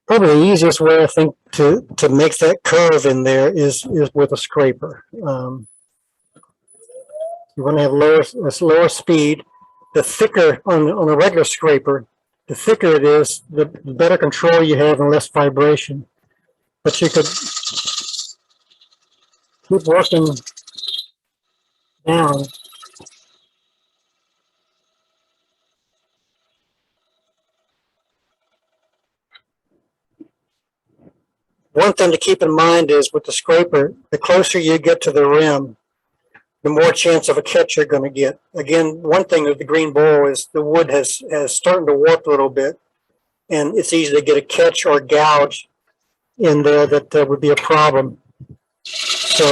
Probably the easiest way I think to make that curve in there is with a scraper. You want to have lower speed. The thicker on a regular scraper, the thicker it is, the better control you have and less vibration. But you could keep working down. One thing to keep in mind is with the scraper, the closer you get to the rim, the more chance of a catch you're going to get. Again, one thing with the green bowl is the wood has starting to warp a little bit, and it's easy to get a catch or gouge in there that would be a problem. So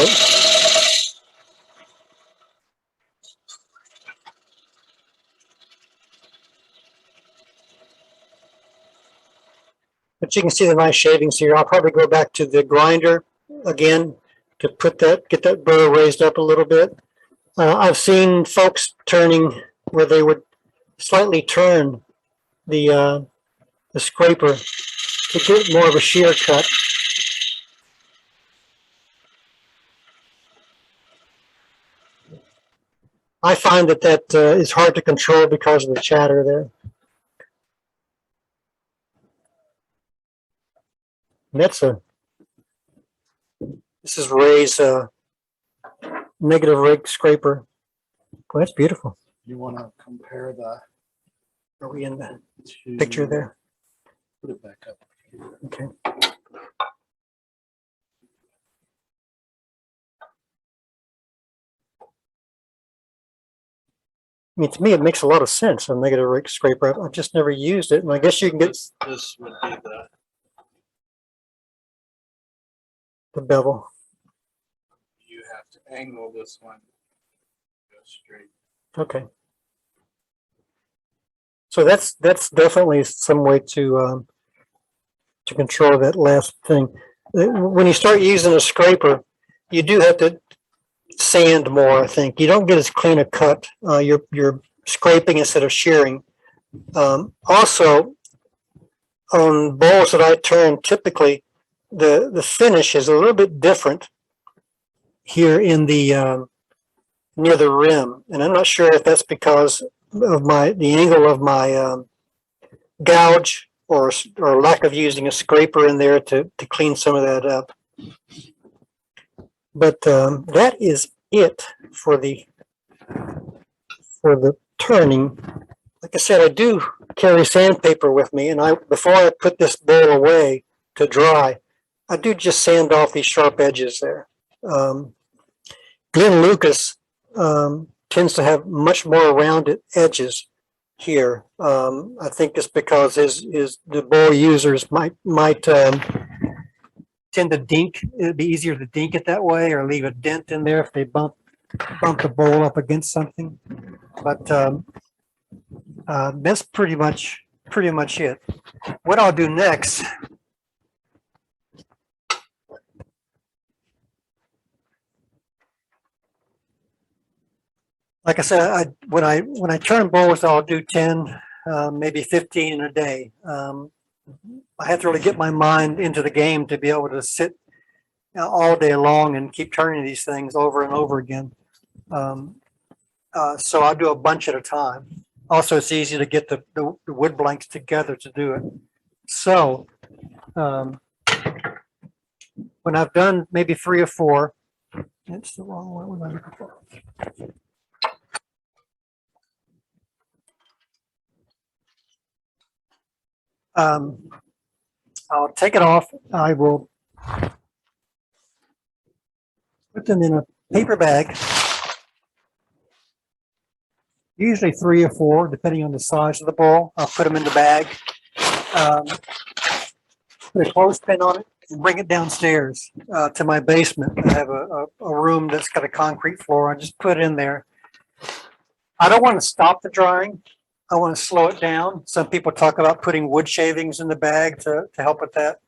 But you can see the nice shavings here. I'll probably go back to the grinder again to get that burr raised up a little bit. I've seen folks turning where they would slightly turn the scraper to get more of a shear cut. I find that is hard to control because of the chatter there. And this is Ray's negative rake scraper. Oh, that's beautiful. You want to compare the Are we in the two? picture there? Put it back up. Okay. I mean, to me, it makes a lot of sense, a negative rake scraper. I've just never used it, and I guess you can get This would be the bevel. you have to angle this one. Go straight. Okay. So that's definitely some way to control that last thing. When you start using a scraper, you do have to sand more. I think you don't get as clean a cut. You're scraping instead of shearing. Also, on bowls that I turn, typically the finish is a little bit different here in the near the rim, and I'm not sure if that's because of the angle of my gouge or lack of using a scraper in there to clean some of that up. But that is it for the turning. Like I said, I do carry sandpaper with me, and before I put this bowl away to dry, I do just sand off these sharp edges there. Glenn Lucas tends to have much more rounded edges here. I think it's because the bowl users might tend to dink. It'd be easier to dink it that way or leave a dent in there if they bump the bowl up against something. But that's pretty much it. What I'll do next. Like I said, when I turn bowls, I'll do 10, maybe 15 in a day. I have to really get my mind into the game to be able to sit all day long and keep turning these things over and over again. So I'll do a bunch at a time. Also, it's easy to get the wood blanks together to do it. So when I've done maybe 3 or 4, that's the wrong one. What am I looking for? I'll take it off. I will put them in a paper bag, usually 3 or 4, depending on the size of the bowl. I'll put them in the bag, put a clothespin on it, and bring it downstairs to my basement. I have a room that's got a concrete floor. I just put it in there. I don't want to stop the drying. I want to slow it down. Some people talk about putting wood shavings in the bag to help with that.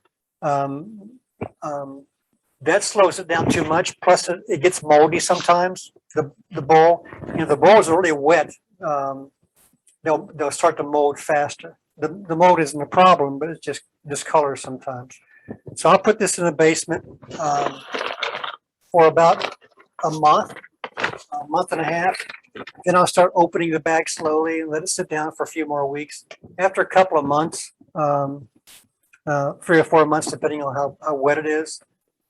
That slows it down too much. Plus, it gets moldy sometimes. The bowl, the bowl is really wet. They'll start to mold faster. The mold isn't a problem, but it's just discolors sometimes. So I'll put this in the basement for about a month and a half. Then I'll start opening the bag slowly and let it sit down for a few more weeks. After a couple of months, 3 or 4 months, depending on how wet it is,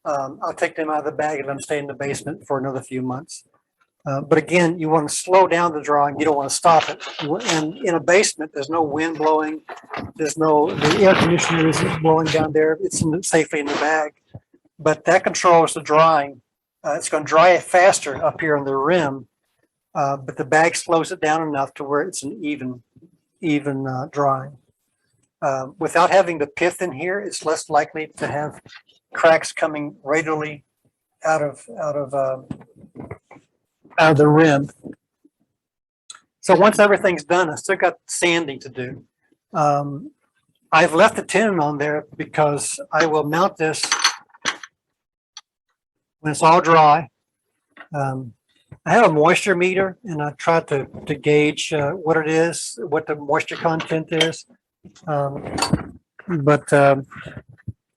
I'll take them out of the bag and let them stay in the basement for another few months. But again, you want to slow down the drying. You don't want to stop it. And in a basement, there's no wind blowing. The air conditioner isn't blowing down there. It's safely in the bag. But that controls the drying. It's going to dry it faster up here on the rim. But the bag slows it down enough to where it's an even drying. Without having the pith in here, it's less likely to have cracks coming radially out of the rim. So once everything's done, I still got sanding to do. I've left the tenon on there because I will mount this when it's all dry. I have a moisture meter and I try to gauge what it is, what the moisture content is. But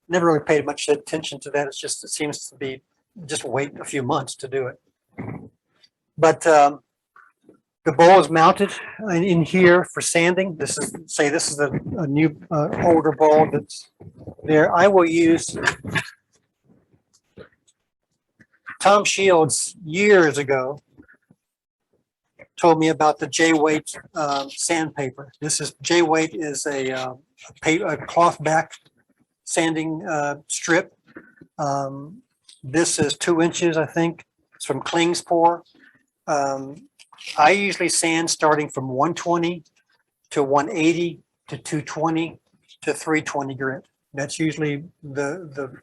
never really paid much attention to that. It's just, it seems to be just wait a few months to do it. But the bowl is mounted in here for sanding. This is a new older bowl that's there. I will use Tom Shields years ago told me about the J-Weight sandpaper. J-Weight is a cloth back sanding strip. This is 2 inches, I think. It's from Klingspor. I usually sand starting from 120 to 180 to 220 to 320 grit. That's usually the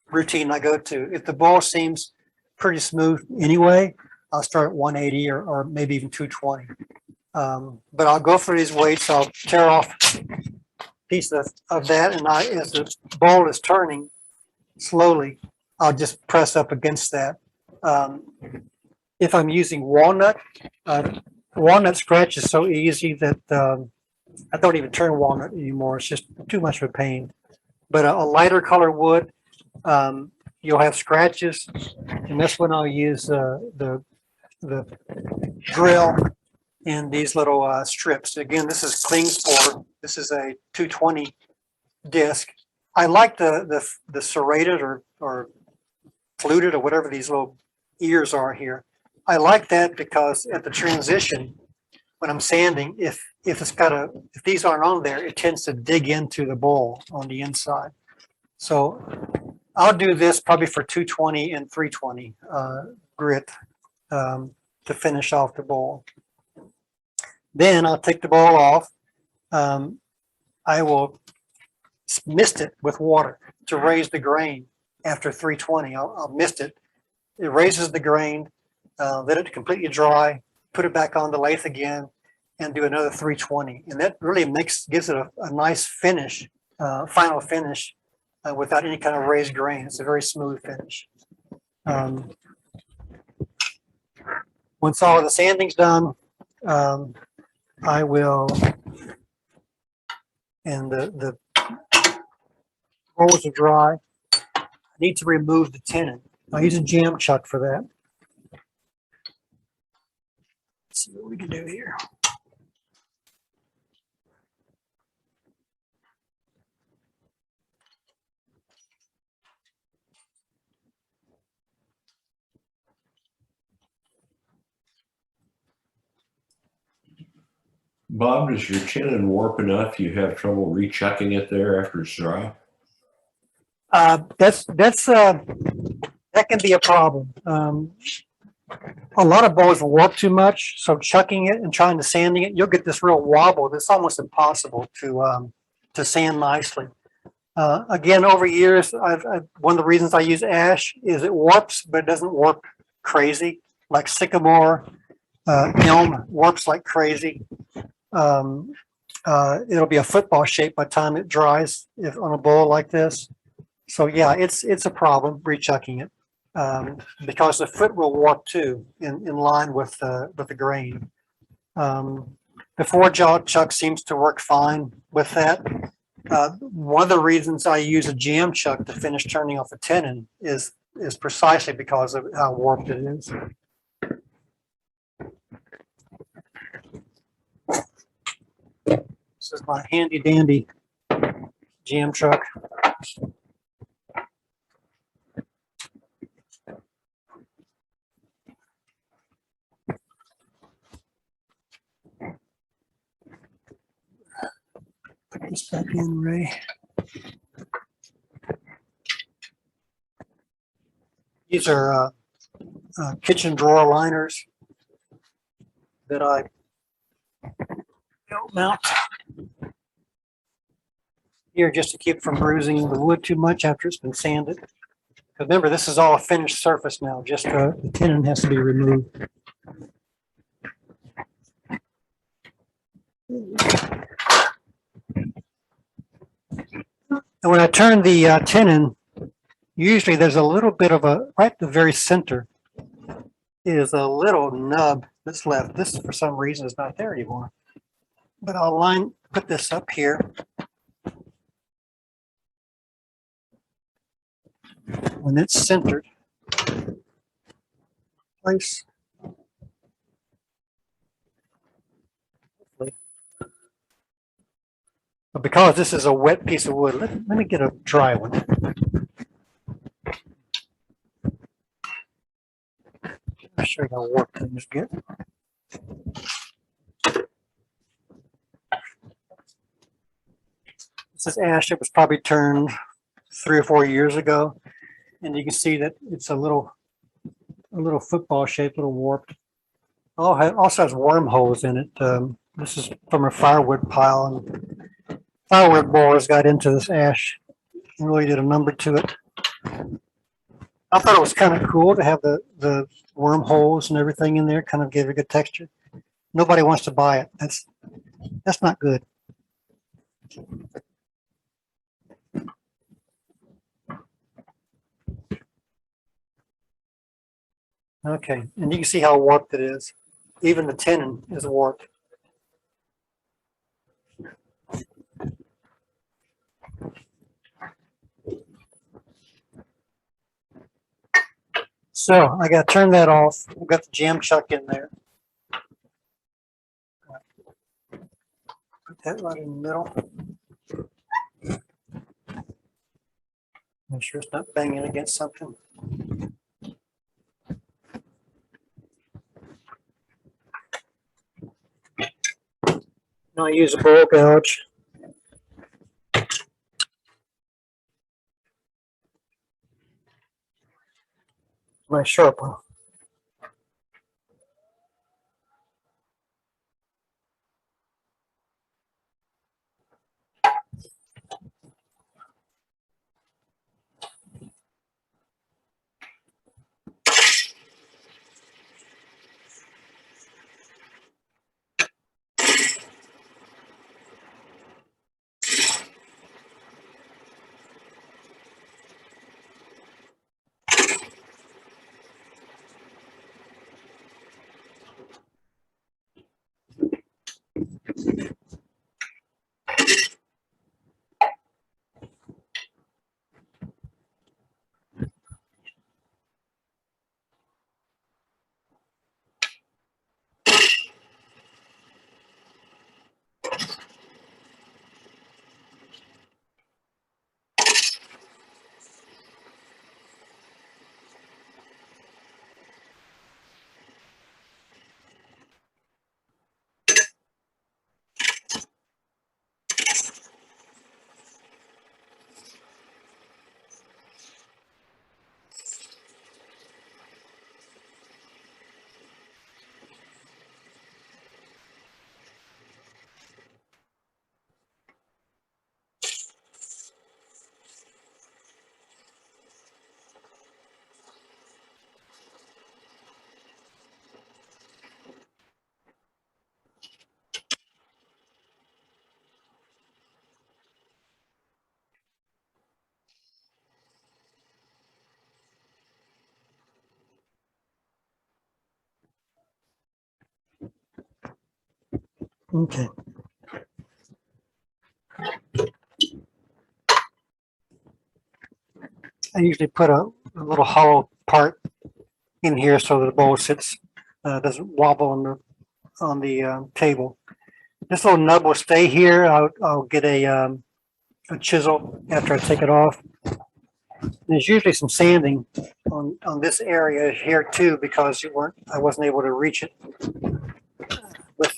routine I go to. If the ball seems pretty smooth anyway, I'll start at 180 or maybe even 220. But I'll go for these weights. I'll tear off a piece of that, and as the ball is turning slowly, I'll just press up against that. If I'm using walnut, walnut scratch is so easy that I don't even turn walnut anymore. It's just too much of a pain. But a lighter color wood, you'll have scratches, and that's when I'll use the drill and these little strips. Again, this is Klingspor. This is a 220 disc. I like the serrated or fluted or whatever these little ears are here. I like that because at the transition, when I'm sanding, if these aren't on there, it tends to dig into the bowl on the inside. So I'll do this probably for 220 and 320 grit to finish off the bowl. Then I'll take the bowl off. I will mist it with water to raise the grain after 320. I'll mist it. It raises the grain, let it completely dry, put it back on the lathe again, and do another 320. And that really gives it a nice finish, final finish, without any kind of raised grain. It's a very smooth finish. Once all of the sanding's done, I will, and the rolls are dry. I need to remove the tenon. I use a jam chuck for that. Let's see what we can do here. Bob, does your tenon warp enough you have trouble rechucking it there after it's dry? That can be a problem. A lot of bowls warp too much, so chucking it and trying to sanding it, you'll get this real wobble that's almost impossible to sand nicely. Again, over years, one of the reasons I use ash is it warps, but it doesn't warp crazy like sycamore. Elm warps like crazy. It'll be a football shape by the time it dries on a bowl like this. So yeah, it's a problem rechucking it because the foot will warp too in line with the grain. The 4-jaw chuck seems to work fine with that. One of the reasons I use a jam chuck to finish turning off a tenon is precisely because of how warped it is. This is my handy dandy jam truck. Put this back in, Ray. These are kitchen drawer liners that I mount here just to keep from bruising the wood too much after it's been sanded. Because remember, this is all a finished surface now, just the tenon has to be removed. And when I turn the tenon, usually there's a little bit of a, right at the very center is a little nub that's left. This, for some reason, is not there anymore. But I'll put this up here. When it's centered, place. But because this is a wet piece of wood, let me get a dry one. I'll show you how warped things get. This is ash that was probably turned 3 or 4 years ago. And you can see that it's a little football shaped, a little warped. Oh, it also has wormholes in it. This is from a firewood pile, and firewood borers got into this ash and really did a number to it. I thought it was kind of cool to have the wormholes and everything in there, kind of gave it a good texture. Nobody wants to buy it. That's not good. Okay, and you can see how warped it is. Even the tenon is warped. So I got to turn that off. We've got the jam chuck in there. Put that right in the middle. Make sure it's not banging against something. Now I use a bowl gouge. My sharper. Okay. I usually put a little hollow part in here so that the bowl sits, doesn't wobble on the table. This little nub will stay here. I'll get a chisel after I take it off. There's usually some sanding on this area here too, because I wasn't able to reach it with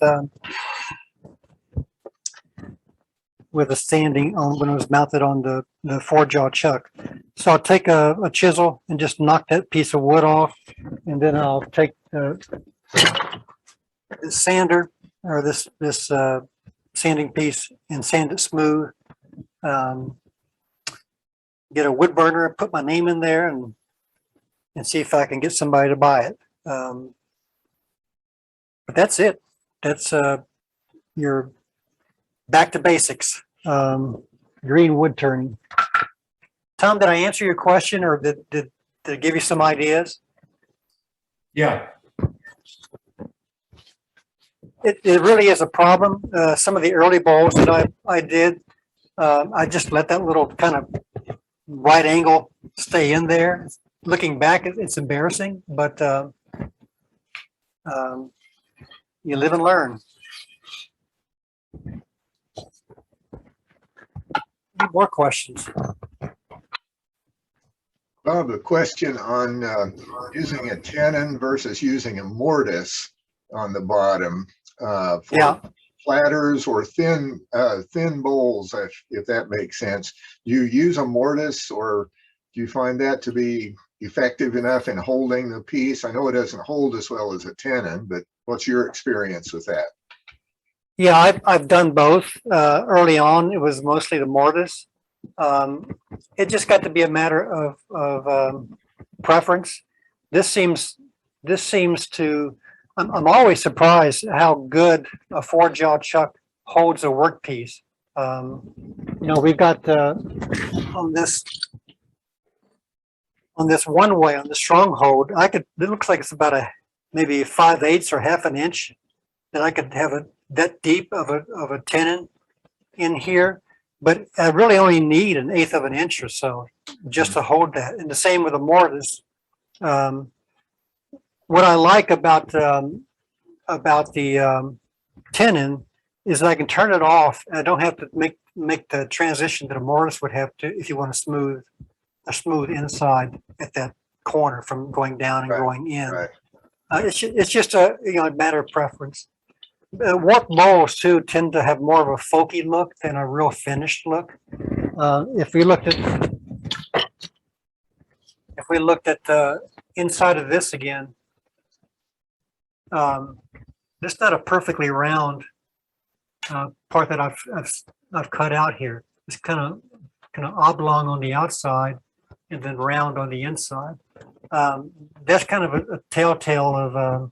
the sanding on when it was mounted on the 4-jaw chuck. So I'll take a chisel and just knock that piece of wood off, and then I'll take this sander or this sanding piece and sand it smooth. Get a wood burner and put my name in there and see if I can get somebody to buy it. But that's it. That's your back to basics. green wood turning. Tom, did I answer your question, or did it give you some ideas? Yeah. It really is a problem. Some of the early bowls that I did, I just let that little kind of right angle stay in there. Looking back, it's embarrassing, but you live and learn. Any more questions? Bob, a question on using a tenon versus using a mortise on the bottom for Yeah. platters or thin bowls, if that makes sense. Do you use a mortise, or do you find that to be effective enough in holding the piece? I know it doesn't hold as well as a tenon, but what's your experience with that? Yeah, I've done both. Early on, it was mostly the mortise. It just got to be a matter of preference. This seems to. I'm always surprised how good a 4-jaw chuck holds a workpiece. We've got on this one way on the stronghold. It looks like it's about maybe 5/8 or half an inch that I could have that deep of a tenon in here, but I really only need 1/8 of an inch or so just to hold that. And the same with the mortise. What I like about the tenon is that I can turn it off, and I don't have to make the transition that a mortise would have to if you want a smooth inside at that corner from going down and Right, going in. right. It's just a matter of preference. Warp bowls too tend to have more of a folky look than a real finished look. If we looked at the inside of this again, this is not a perfectly round part that I've cut out here. It's kind of oblong on the outside and then round on the inside. That's kind of a telltale of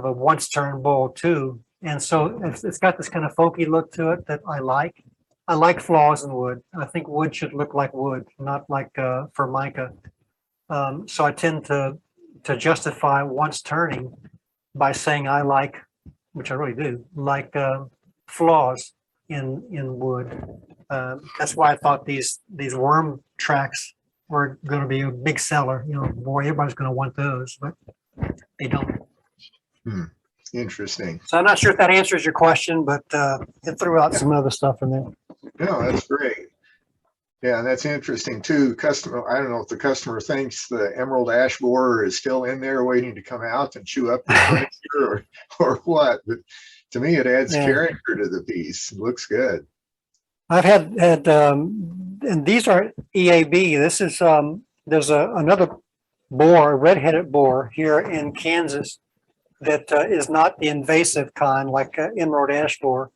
a once turned bowl too. And so it's got this kind of folky look to it that I like. I like flaws in wood. I think wood should look like wood, not like Formica. So I tend to justify once turning by saying I like, which I really do, like flaws in wood. That's why I thought these worm tracks were going to be a big seller. Boy, everybody's going to want those, but they don't. Interesting. So I'm not sure if that answers your question, but it threw out some other stuff in there. No, that's great. Yeah, that's interesting too. I don't know if the customer thinks the emerald ash borer is still in there waiting to come out and chew up the furniture or what, but to me, it adds character to the piece. It looks good. I've had and these are EAB. This is there's another boar, a red-headed boar here in Kansas that is not the invasive kind like emerald ash borer,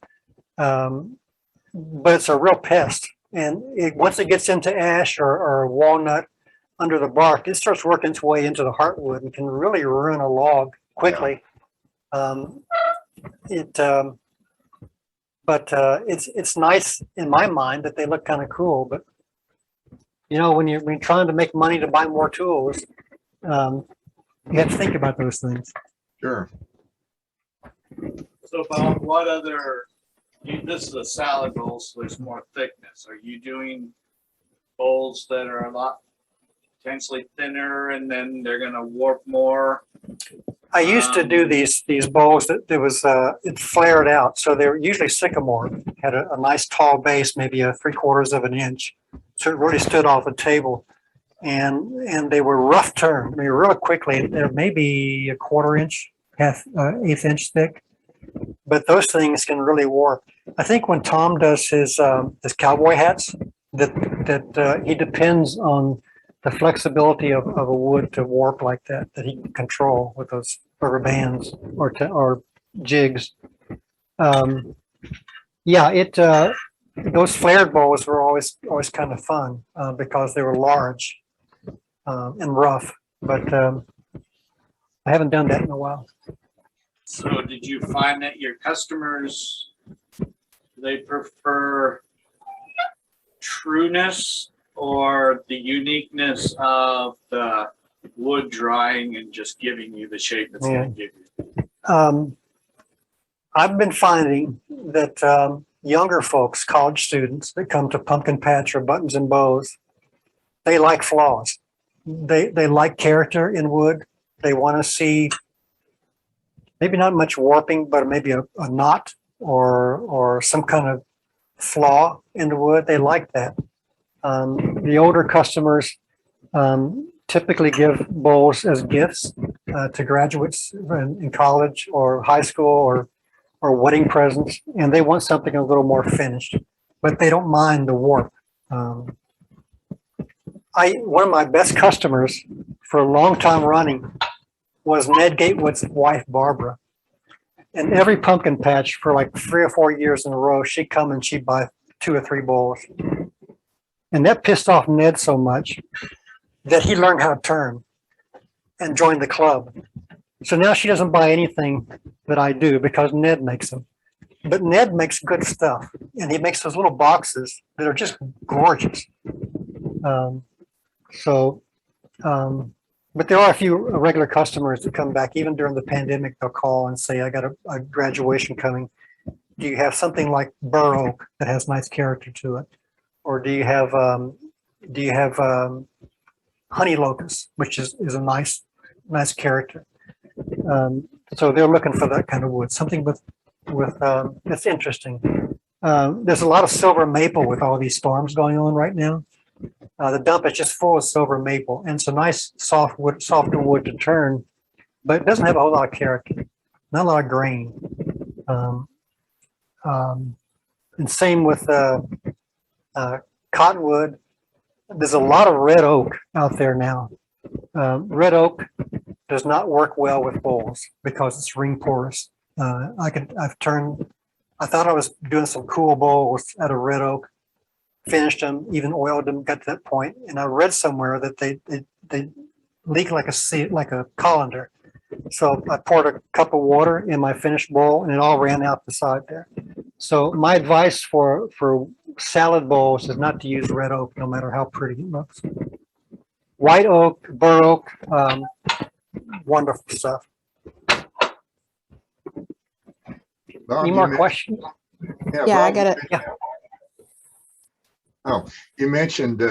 but it's a real pest. And once it gets into ash or walnut under the bark, it starts working its way into the heartwood and can really ruin a log quickly. It's nice in my mind that they look kind of cool. But when you're trying to make money to buy more tools, you have to think about those things. Sure. So Bob, what other, this is a salad bowl, so there's more thickness. Are you doing bowls that are a lot potentially thinner and then they're gonna warp more? I used to do these bowls that it flared out. So they were usually sycamore, had a nice tall base, maybe 3/4 of an inch. So it really stood off the table. And they were rough turned. I mean, really quickly, they're maybe 1/4 inch, 1/8 inch thick. But those things can really warp. I think when Tom does his cowboy hats, that he depends on the flexibility of a wood to warp like that he can control with those rubber bands or jigs. Those flared bowls were always kind of fun because they were large and rough, but I haven't done that in a while. So did you find that your customers, they prefer trueness or the uniqueness of the wood drying and just giving you the shape it's going to give you? I've been finding that younger folks, college students that come to Pumpkin Patch or Buttons and Bows, they like flaws. They like character in wood. They want to see maybe not much warping, but maybe a knot or some kind of flaw in the wood. They like that. The older customers typically give bowls as gifts to graduates in college or high school or wedding presents, and they want something a little more finished, but they don't mind the warp. One of my best customers for a long time running was Ned Gatewood's wife, Barbara. And every pumpkin patch for like 3 or 4 years in a row, she'd come and she'd buy 2 or 3 bowls. And that pissed off Ned so much that he learned how to turn and joined the club. So now she doesn't buy anything that I do because Ned makes them. But Ned makes good stuff, and he makes those little boxes that are just gorgeous. But there are a few regular customers that come back, even during the pandemic. They'll call and say, I got a graduation coming. Do you have something like bur oak that has nice character to it? Or do you have honey locust, which is a nice character? So they're looking for that kind of wood, something with that's interesting. There's a lot of silver maple with all these storms going on right now. The dump is just full of silver maple, and it's a nice softer wood to turn, but it doesn't have a whole lot of character, not a lot of grain. And same with cottonwood. There's a lot of red oak out there now. Red oak does not work well with bowls because it's ring porous. I thought I was doing some cool bowls out of red oak, finished them, even oiled them, got to that point, and I read somewhere that they leak like a colander. So I poured a cup of water in my finished bowl, and it all ran out the side there. So my advice for salad bowls is not to use red oak, no matter how pretty it looks. White oak, bur oak, wonderful stuff. Bob, Any you more men- questions? Yeah, I Bob, got it. Oh, you mentioned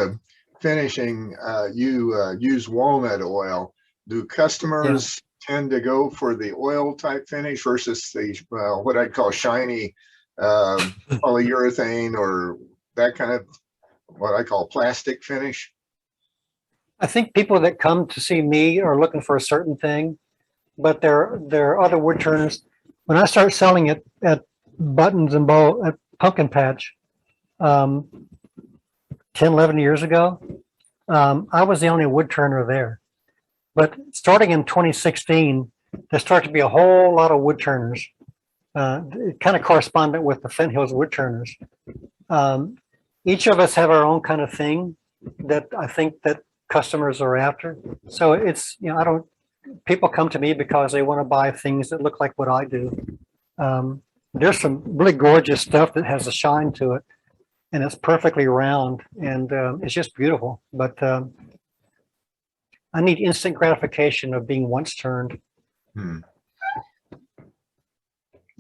finishing. You use walnut oil. Do customers tend to go for the oil type finish versus the what I'd call shiny polyurethane or that kind of what I call plastic finish? I think people that come to see me are looking for a certain thing, but there are other wood turners. When I started selling it at Buttons and Bow at Pumpkin Patch 10, 11 years ago, I was the only wood turner there. But starting in 2016, there started to be a whole lot of wood turners. It kind of corresponded with the Flint Hills wood turners. Each of us have our own kind of thing that I think that customers are after. So it's, people come to me because they want to buy things that look like what I do. There's some really gorgeous stuff that has a shine to it, and it's perfectly round, and it's just beautiful. But I need instant gratification of being once turned.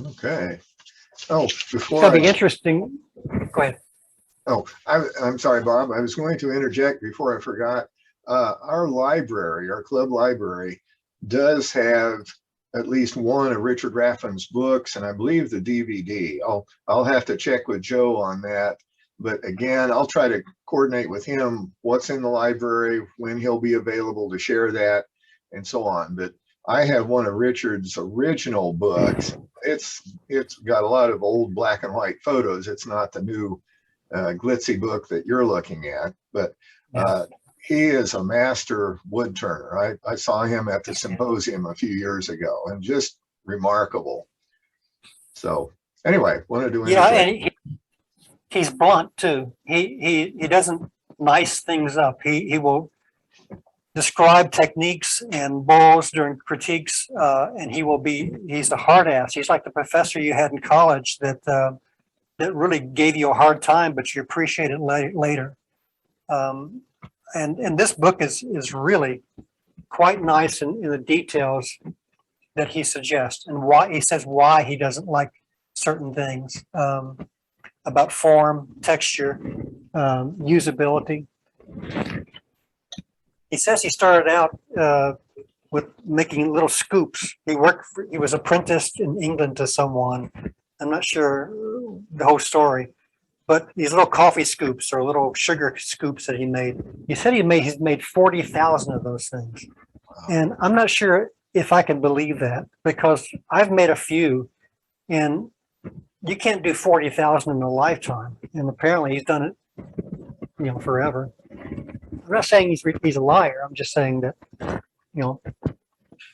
Okay. Oh, before That'd be interesting. Go ahead. Oh, I'm sorry, Bob. I was going to interject before I forgot. Our library, our club library, does have at least one of Richard Raffin's books, and I believe the DVD. I'll have to check with Joe on that. But again, I'll try to coordinate with him what's in the library, when he'll be available to share that, and so on. But I have one of Richard's original books. It's got a lot of old black and white photos. It's not the new glitzy book that you're looking at, but he is a master wood turner. I saw him at the symposium a few years ago, and just remarkable. So anyway, wanted to Yeah, and he's blunt too. He doesn't nice things up. He will describe techniques and bowls during critiques, and he's a hard ass. He's like the professor you had in college that that really gave you a hard time, but you appreciate it later. And this book is really quite nice in the details that he suggests and why he says why he doesn't like certain things about form, texture, usability. He says he started out with making little scoops. He was apprenticed in England to someone. I'm not sure the whole story, but these little coffee scoops or little sugar scoops that he made. He said he's made 40,000 of those things. And I'm not sure if I can believe that, because I've made a few and you can't do 40,000 in a lifetime. And apparently he's done it, forever. I'm not saying he's a liar. I'm just saying that,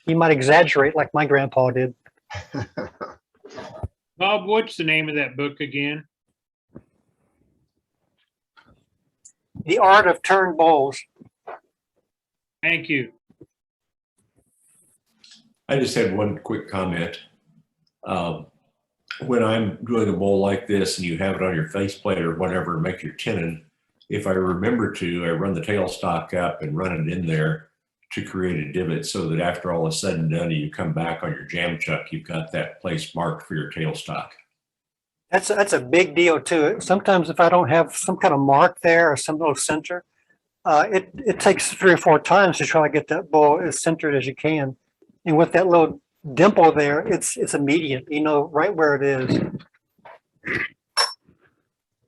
he might exaggerate like my grandpa did. Bob, what's the name of that book again? The Art of Turned Bowls. Thank you. I just had one quick comment. When I'm doing a bowl like this and you have it on your faceplate or whatever, make your tenon, if I remember to, I run the tailstock up and run it in there to create a divot so that after all is said and done, you come back on your jam chuck, you've got that place marked for your tailstock. That's a big deal too. Sometimes if I don't have some kind of mark there or some little center, it takes 3 or 4 times to try to get that bowl as centered as you can. And with that little dimple there, it's immediate. You know right where it is.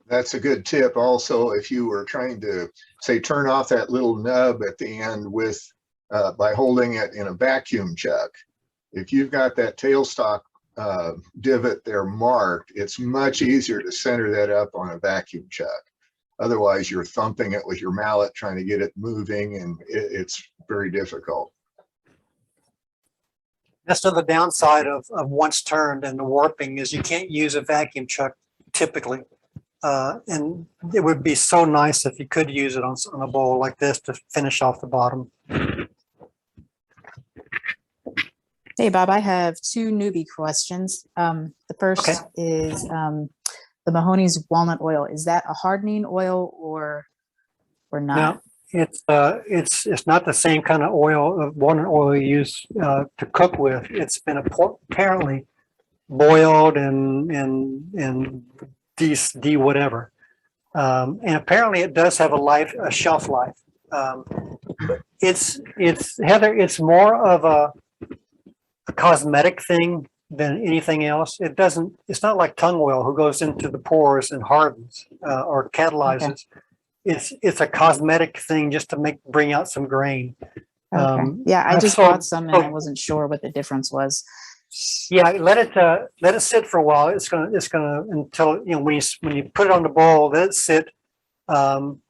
That's a good tip. Also, if you were trying to say turn off that little nub at the end with by holding it in a vacuum chuck, if you've got that tailstock divot there marked, it's much easier to center that up on a vacuum chuck. Otherwise, you're thumping it with your mallet trying to get it moving, and it's very difficult. That's the downside of once turned and the warping is you can't use a vacuum chuck typically. And it would be so nice if you could use it on a bowl like this to finish off the bottom. Hey, Bob, I have 2 newbie questions. The first is the Mahoney's walnut oil. Is that a hardening oil or not? No, it's not the same kind of oil, walnut oil you use to cook with. It's been apparently boiled and de whatever. And apparently it does have a shelf life. It's Heather, it's more of a cosmetic thing than anything else. It's not like tongue oil who goes into the pores and hardens or catalyzes. Okay. It's a cosmetic thing just to bring out some grain. Okay. Yeah, I just bought some and I wasn't sure what the difference was. Yeah, let it sit for a while. It's gonna until when you put it on the bowl, let it sit, and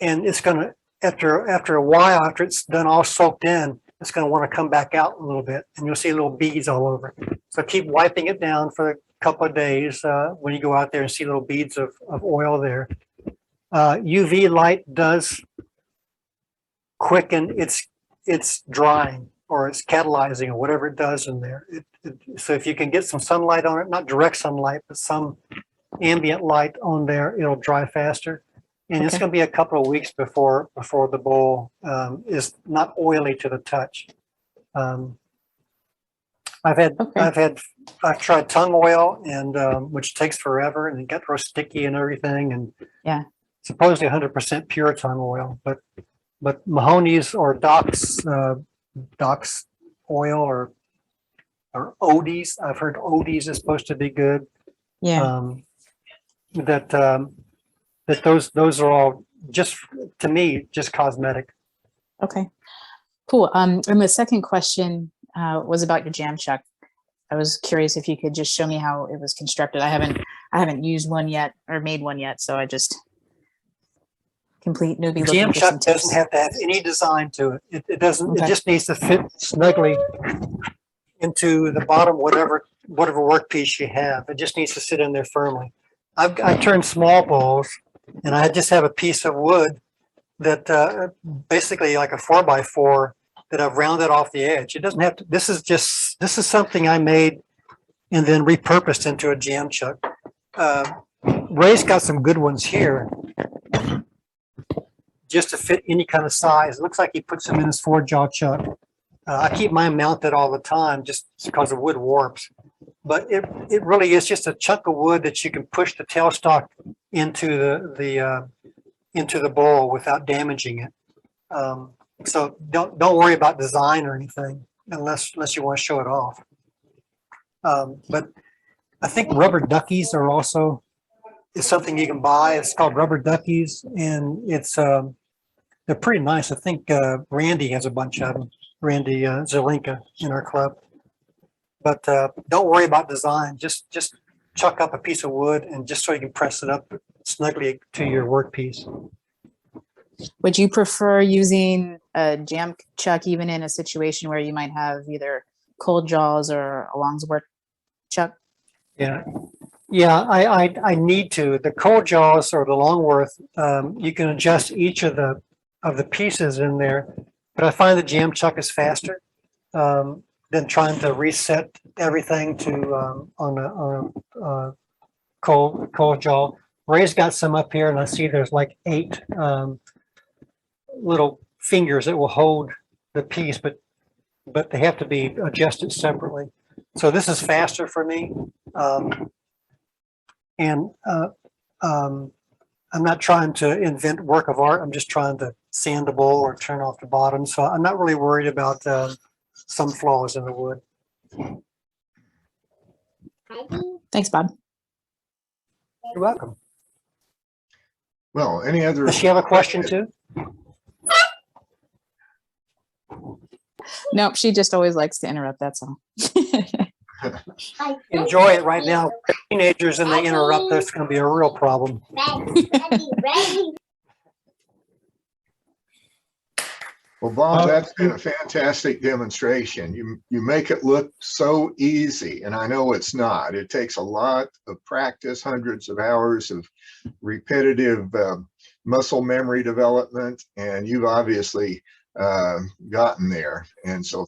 it's gonna after a while, after it's done all soaked in, it's gonna want to come back out a little bit, and you'll see little beads all over. So keep wiping it down for a couple of days when you go out there and see little beads of oil there. UV light does quicken its drying, or it's catalyzing, or whatever it does in there. So if you can get some sunlight on it, not direct sunlight, but some ambient light on there, it'll dry faster. And it's going to be a couple of weeks before the bowl is not oily to the touch. I've tried tongue oil, and which takes forever, and it got real sticky and everything. And supposedly 100% pure tongue oil, but Mahoney's or Doc's oil or Odie's. I've heard Odie's is supposed to be good. Yeah. That those are all just, to me, just cosmetic. Okay, cool. And the second question was about your jam chuck. I was curious if you could just show me how it was constructed. I haven't used one yet or made one yet, so I just complete newbie. Jam chuck doesn't have to have any design to it. It doesn't. Okay. It just needs to fit snugly into the bottom whatever workpiece you have. It just needs to sit in there firmly. I turn small bowls, and I just have a piece of wood that basically like a 4x4 that I've rounded off the edge. It doesn't have to. This is something I made and then repurposed into a jam chuck. Ray's got some good ones here. Just to fit any kind of size. It looks like he puts them in his 4-jaw chuck. I keep mine mounted all the time just because the wood warps. But it really is just a chunk of wood that you can push the tailstock into the bowl without damaging it. So don't worry about design or anything unless you want to show it off. But I think rubber duckies are also is something you can buy. It's called rubber duckies, and it's they're pretty nice. I think Randy has a bunch of them. Randy Zelinka in our club. But don't worry about design. Just chuck up a piece of wood, and just so you can press it up snugly to your workpiece. Would you prefer using a jam chuck even in a situation where you might have either cold jaws or a Longsword chuck? Yeah, I need to. The cold jaws or the Longworth, you can adjust each of the pieces in there, but I find the jam chuck is faster than trying to reset everything to on a cold jaw. Ray's got some up here, and I see there's like 8 little fingers that will hold the piece, but they have to be adjusted separately. So this is faster for me. I'm not trying to invent work of art. I'm just trying to sand the bowl or turn off the bottom. So I'm not really worried about some flaws in the wood. Thanks, Bob. You're welcome. Well, any other? Does she have a question too? Nope, she just always likes to interrupt, that's all. Enjoy it right now. Teenagers and they interrupt, that's going to be a real problem. Well, Bob, that's been a fantastic demonstration. You make it look so easy, and I know it's not. It takes a lot of practice, hundreds of hours of repetitive muscle memory development, and you've obviously gotten there. And so